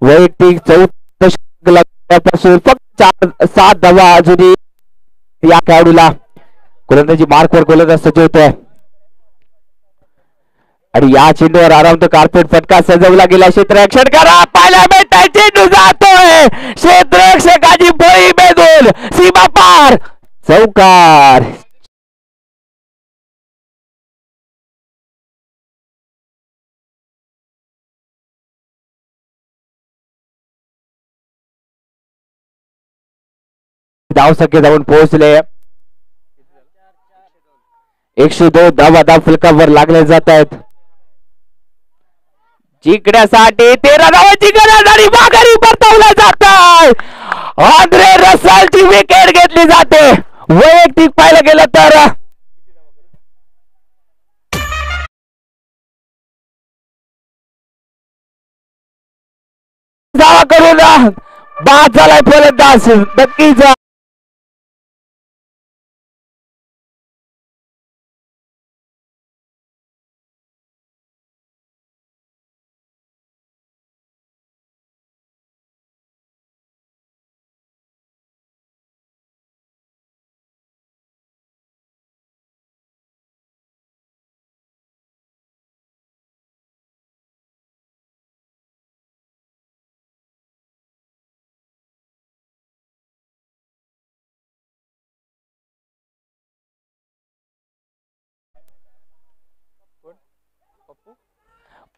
वैयक्तिक 14 पासून फक्त 7 धावा अजूनही या खेळाडूला. गोलंदाजी मार्कवर गोलंदाज सज्ज होतोय. आणि या चेंडूवर आराम तो कार्पेट फटका सजवला गेला. क्षेत्ररक्षण करा, पाहायला भेटताय चेंडू जातोय क्षेत्ररक्षकाची बळी बेदून सीमा पार चौकार. धावसंख्या जाऊन पोहोचले. 102 धावा धाव फलकावर लागले जात आहेत. जिंकण्यासाठी 13 धावांची गरज आणि माघारी परतवला जात आहे. आंद्रे रसलची विकेट घेतली जाते. वैयक्तिक पाहिलं गेलं तर धावा करून बाद झालाय फलंदाज. नक्कीच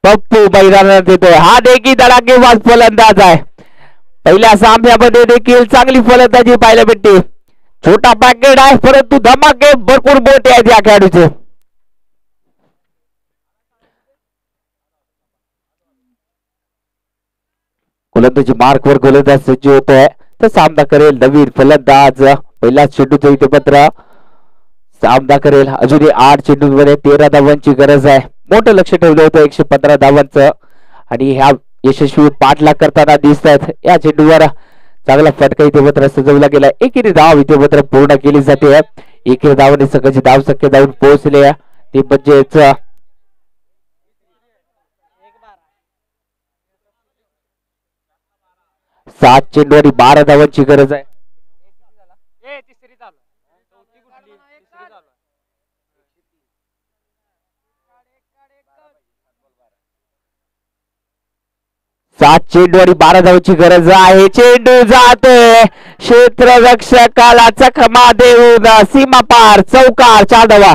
पप्पू मैदानात येतोय. हा देखील धडाकेबाज फलंदाज आहे. पहिल्या सामन्यामध्ये देखील चांगली फलंदाजी पाहायला भेटते. छोटा पॅकेट आहे परंतु धमाके भरपूर मोठे आहेत या खेळाडूचे. गोलंदाजी मार्कवर गोलंदाज सज्ज होतोय. तर सामना करेल नवीन फलंदाज. पहिल्या चेंडूचं इथे पत्र सामना करेल. अजूनही 8 चेंडूंमध्ये 13 धावांची गरज आहे. मोठं लक्ष ठेवलं होतं 115 धावांचं आणि ह्या यशस्वी पाठलाग करताना दिसतात. या चेंडूवर चांगला फटका इथे पत्र सजवला गेला. एकेरी धाव इथे पत्र पूर्ण केली जाते. एकेरी धावाने सगळ्याची धाव संख्या जाऊन पोहोचले. ते म्हणजेच 7 चेंडू आणि 12 धावांची गरज आहे. 7 चेंडू आणि 12 धावांची गरज आहे. चेंडू जातोय क्षेत्ररक्षकाला चकमा देऊन सीमा पार चौकार. 4 धावा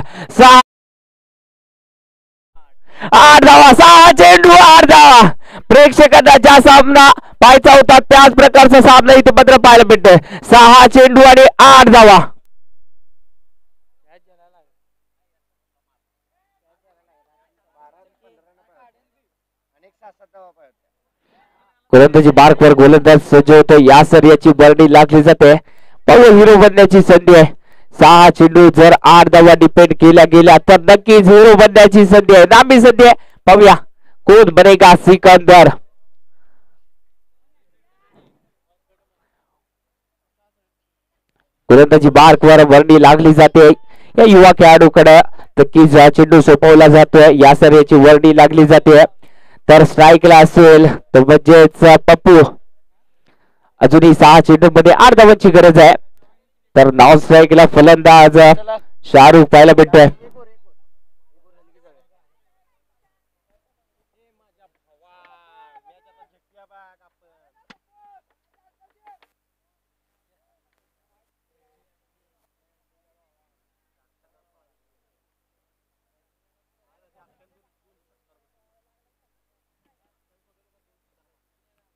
8 धावा 6 चेंडू 8 धावा. प्रेक्षकांना ज्या सामना पाहायचा होता त्याच प्रकारचा सामना इथे पत्र पाहायला भेटतोय. 6 चेंडू आणि 8 धावा. गोलंदाजी मार्कवर गोलंदाज सज्ज होतो. या सर्याची बरणी लागली जाते. पॉवर हिरो बनण्याची संधी आहे. 6 चेंडू जर 8 धावा डिपेंड केल्या गेल्या तर नक्कीच हिरो बनण्याची संधी आहे. लांबी संधी आहे. पाहूया कोण बनेगा सिकंदर. गोलंदाजी मार्कवर बरणी लागली जाते. या युवा खेळाडूकडे नक्कीच चेंडू सोपवला जातोय. या सर्याची वर्णी लागली जाते. तर स्ट्राईकला असेल तर म्हणजेच पप्पू. अजूनही 6 चेंडू मध्ये 8 धावांची गरज आहे. तर नॉन स्ट्राईकला फलंदाज शाहरुख पाहायला भेटतोय.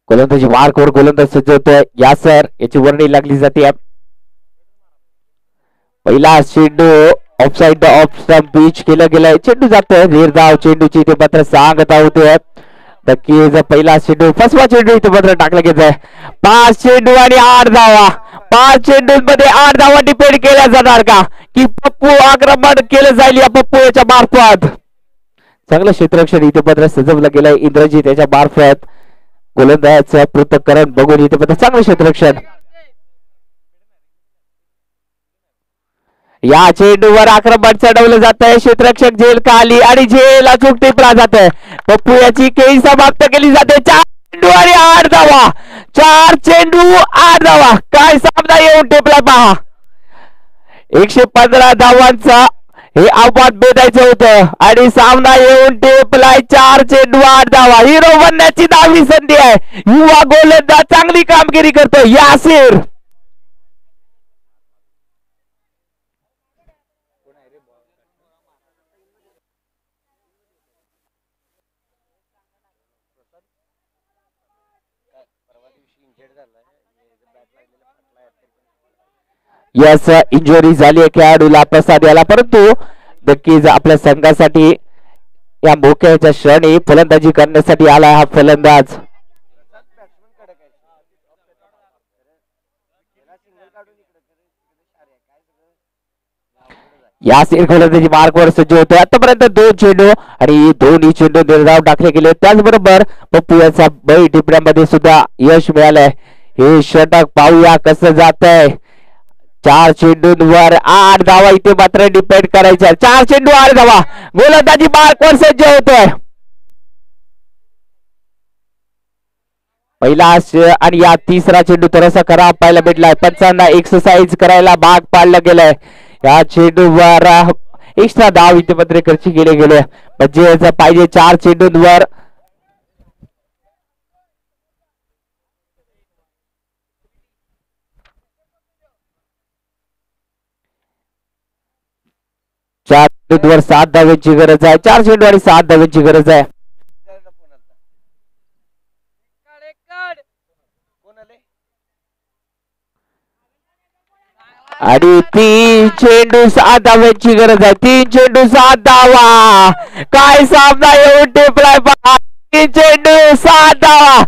गोलंदाजी मार्कवर गोलंदाज सज्ज होतोय. या सर याची वर्णी लागली जाते. पहिला चेंडू offside the off stump pitch केला गेलाय. चेंडू जातोय निर्धाव. चेंडूची इथे पत्र सांगता होते. नक्कीच पहिला चेंडू 5वा चेंडू इथे पत्र टाकला गेला आहे. 5 चेंडू आणि 8 धावा. 5 चेंडूंमध्ये 8 धावा डिपेंड केल्या जाणार का की पप्पू आक्रमण केलं जाईल या पप्पू याच्या मार्फत. चांगलं क्षेत्ररक्षण इथे पत्र सजवलं गेलंय. इंद्रजीत याच्या मार्फत गोलंदाजाचं पृथक्करण बघून इथे पत्र चांगलं क्षेत्ररक्षण. या चेंडूवर आक्रमण चढवलं जात आहे. क्षेत्ररक्षक झेल खाली आणि झेल अचूक टिपला जात आहे. पप्पू याची खेळी समाप्त केली जाते. 4 चेंडू आणि 8 धावा. 4 चेंडू 8 धावा. काय सामना येऊन टिपला पहा. 115 धावांचा हे आव्हान भेटायचं होतं आणि सामना येऊन टेपलाय 4 चेंडू 8 धावा. हिरो बनण्याची 10वी संधी आहे. युवा गोलंदाज चांगली कामगिरी करतो यासिर. परवा दिवशी इंजर्ड झालाय बॅट लागलेला फाटलाय. यस इंजुरी झाली आहे खेळाडूला प्रसाद याला, परंतु नक्कीच आपल्या संघासाठी या मोक्याच्या क्षणी फलंदाजी करण्यासाठी आला हा फलंदाज. बॅट्समन कडक आहे. त्याला सिंगल काढून इकडे शारे काय सगळं यासिर फलंदाजी मार्कवर सज्ज होतोय. आतापर्यंत 2 चेंडू आणि दोन्ही चेंडू निर्धाव टाकले गेले. त्याचबरोबर पप्पू याचा बळी टिपण्यामध्ये सुद्धा यश मिळालंय. हे षटक पाहूया कसं जात आहे. 4 चेंडूंवर 8 धावा इथे मात्र डिपेंड करायच्या. 4 चेंडू 8 धावा. गोलंदाजी मार्कवर सज्ज होतोय. पहिला आणि या तिसरा चेंडू थोडासा खराब पाहायला भेटलाय. पंचांना एक्सरसाइज करायला भाग पाडलं गेलंय. या चेंडूवर एक्स्ट्रा धाव इथे मात्र खर्च केले गेले. म्हणजे पाहिजे 4 चेंडूंवर 4 चेंडूंवर 7 धावांची गरज आहे. 4 चेंडू आणि 7 धावांची गरज आहे. आणि 3 चेंडू 7 धावांची गरज आहे. 3 चेंडू 7 धावा. काय सामना येऊन टेपलाय. 3 चेंडू 7 धावा.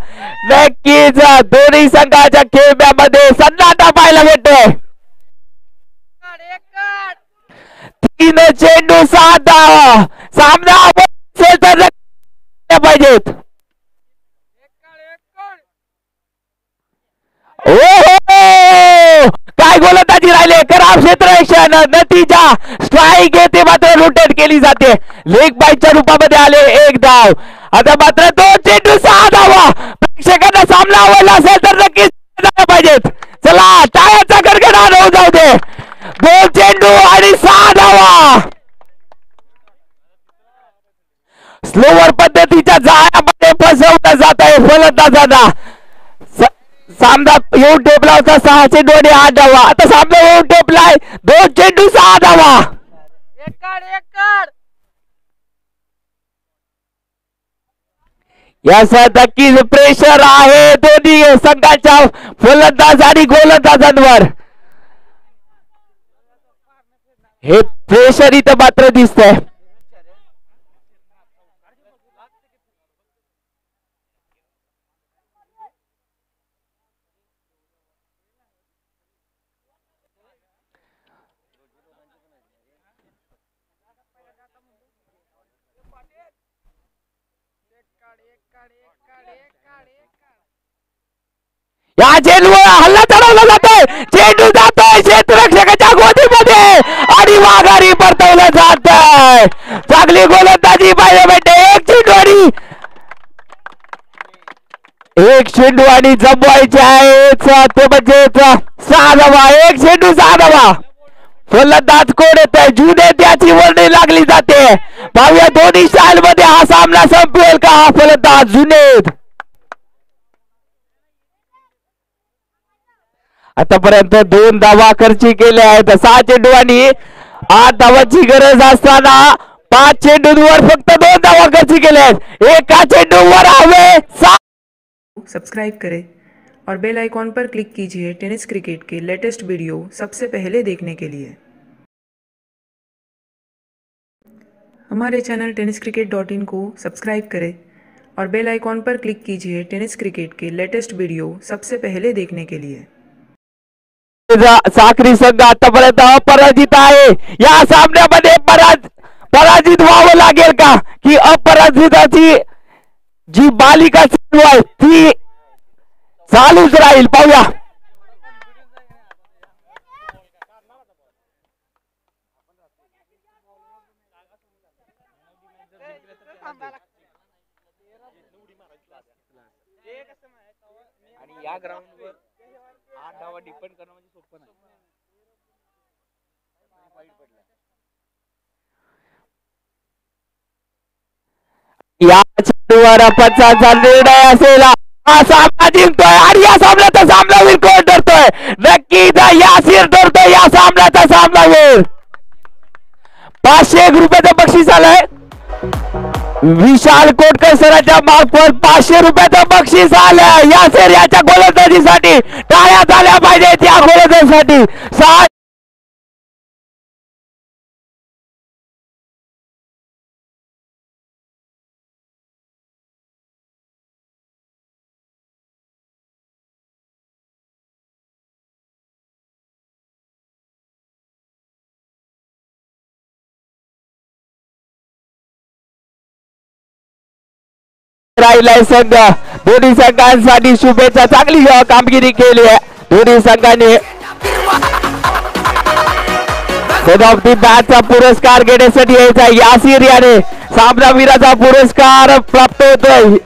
नक्कीच दोन्ही संघाच्या खेळण्यामध्ये सन्नाटा पाहायला भेटतोय. 3 चेंडू 7 धावा. सामना पाहिजेत. काय गोलंदाजी राहिले. खराब क्षेत्ररक्षण. नतीजा स्ट्राईक येते मात्र रोटेट केली जाते. लेग बाईच्या रूपामध्ये आले 1 धाव. आता मात्र 2 चेंडू 6 धावा. प्रेक्षकांना सामना आवडला असेल तर नक्कीच पाहिजेत. चला टाळ्याचा गडगडाट होऊ जाऊ दे. 2 चेंडू आणि 6 धावा. स्लोवर पद्धतीच्या जाळ्यामध्ये फसवलं जात आहे फलंदाजांना. सामना येऊन टेपला होता 6 चेंडू आणि 8 धावा. आता सामना येऊन टेपलाय 2 चेंडू 6 धावा. याचा नक्कीच प्रेशर आहे दोन्ही संघाच्या फलंदाज आणि गोलंदाजांवर. हे प्रेशर इथं मात्र दिसतंय. या चेंडूवर हल्ला चढवला जातोय. चेंडू जातोय क्षेत्ररक्षकाच्या गोदीमध्ये आणि माघारी परतवलं जातंय. चांगली गोलंदाजी पाहायला भेटते. 1 चेंडू आणि जमवायचे आहे ते म्हणजे 6 धावा. 1 चेंडू 6 धावा. फलंदाज कोण येत आहे. जुने त्याची वर्णी लागली जाते. पाहूया दोन्ही स्टाईल मध्ये हा सामना संपवेल का हा फलंदाज जुनेद. आतापर्यंत 2 धावा खर्ची केल्या आहेत. 6 चेंडू आणि 8 धावांची गरज असताना 5 चेंडूंवर फक्त 2 धावा खर्ची केल्या आहेत. एका चेंडूवर हवे 7. सब्सक्राइब करें और बेल आइकॉन पर क्लिक कीजिए टेनिस क्रिकेट के लेटेस्ट वीडियो सबसे पहले देखने के लिए. हमारे चैनल tenniscricket.in को सब्सक्राइब करें और बेल आइकॉन पर क्लिक कीजिए टेनिस क्रिकेट के लेटेस्ट वीडियो सबसे पहले देखने के लिए. साखरी संघ आतापर्यंत अपराजित आहे. या सामन्यामध्ये पराजित व्हावं लागेल का की अपराजिताची जी मालिका चालू आहे ती चालूच राहील. पाहूया. आणि या ग्राउंडवर 8 धावा डिपेंड करणं म्हणजे सोपं नाही. या चेंडूवर पंचांचा निर्णय असेल. हा सामना जिंकतोय आणि या सामन्याचा सामनावीर कोण ठरतोय? नक्कीच यासिर ठरतोय या सामन्याचा सामनावीर. 500 रुपयाचं बक्षीस आलंय विशाल कोटकर सरांच्या मार्फत. 500 रुपयाचं बक्षीस आलं यासिर याच्या गोलंदाजीसाठी. टाळ्या झाल्या पाहिजेत या गोलंदाजीसाठी. राहिलाय संघ. दोन्ही संघांसाठी शुभेच्छा. चांगली कामगिरी केली आहे दोन्ही संघांनी. हेड ऑफ दी मॅचचा पुरस्कार घेण्यासाठी यायचा यासिर याने सामनावीराचा पुरस्कार प्राप्त होतोय.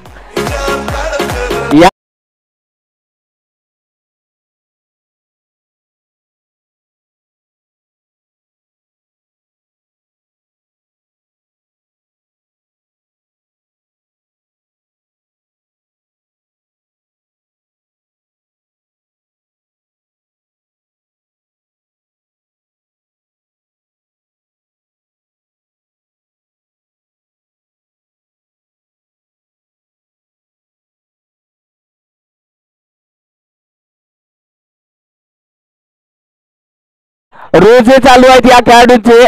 रोजे चालू आहेत या खेळाडूंचे.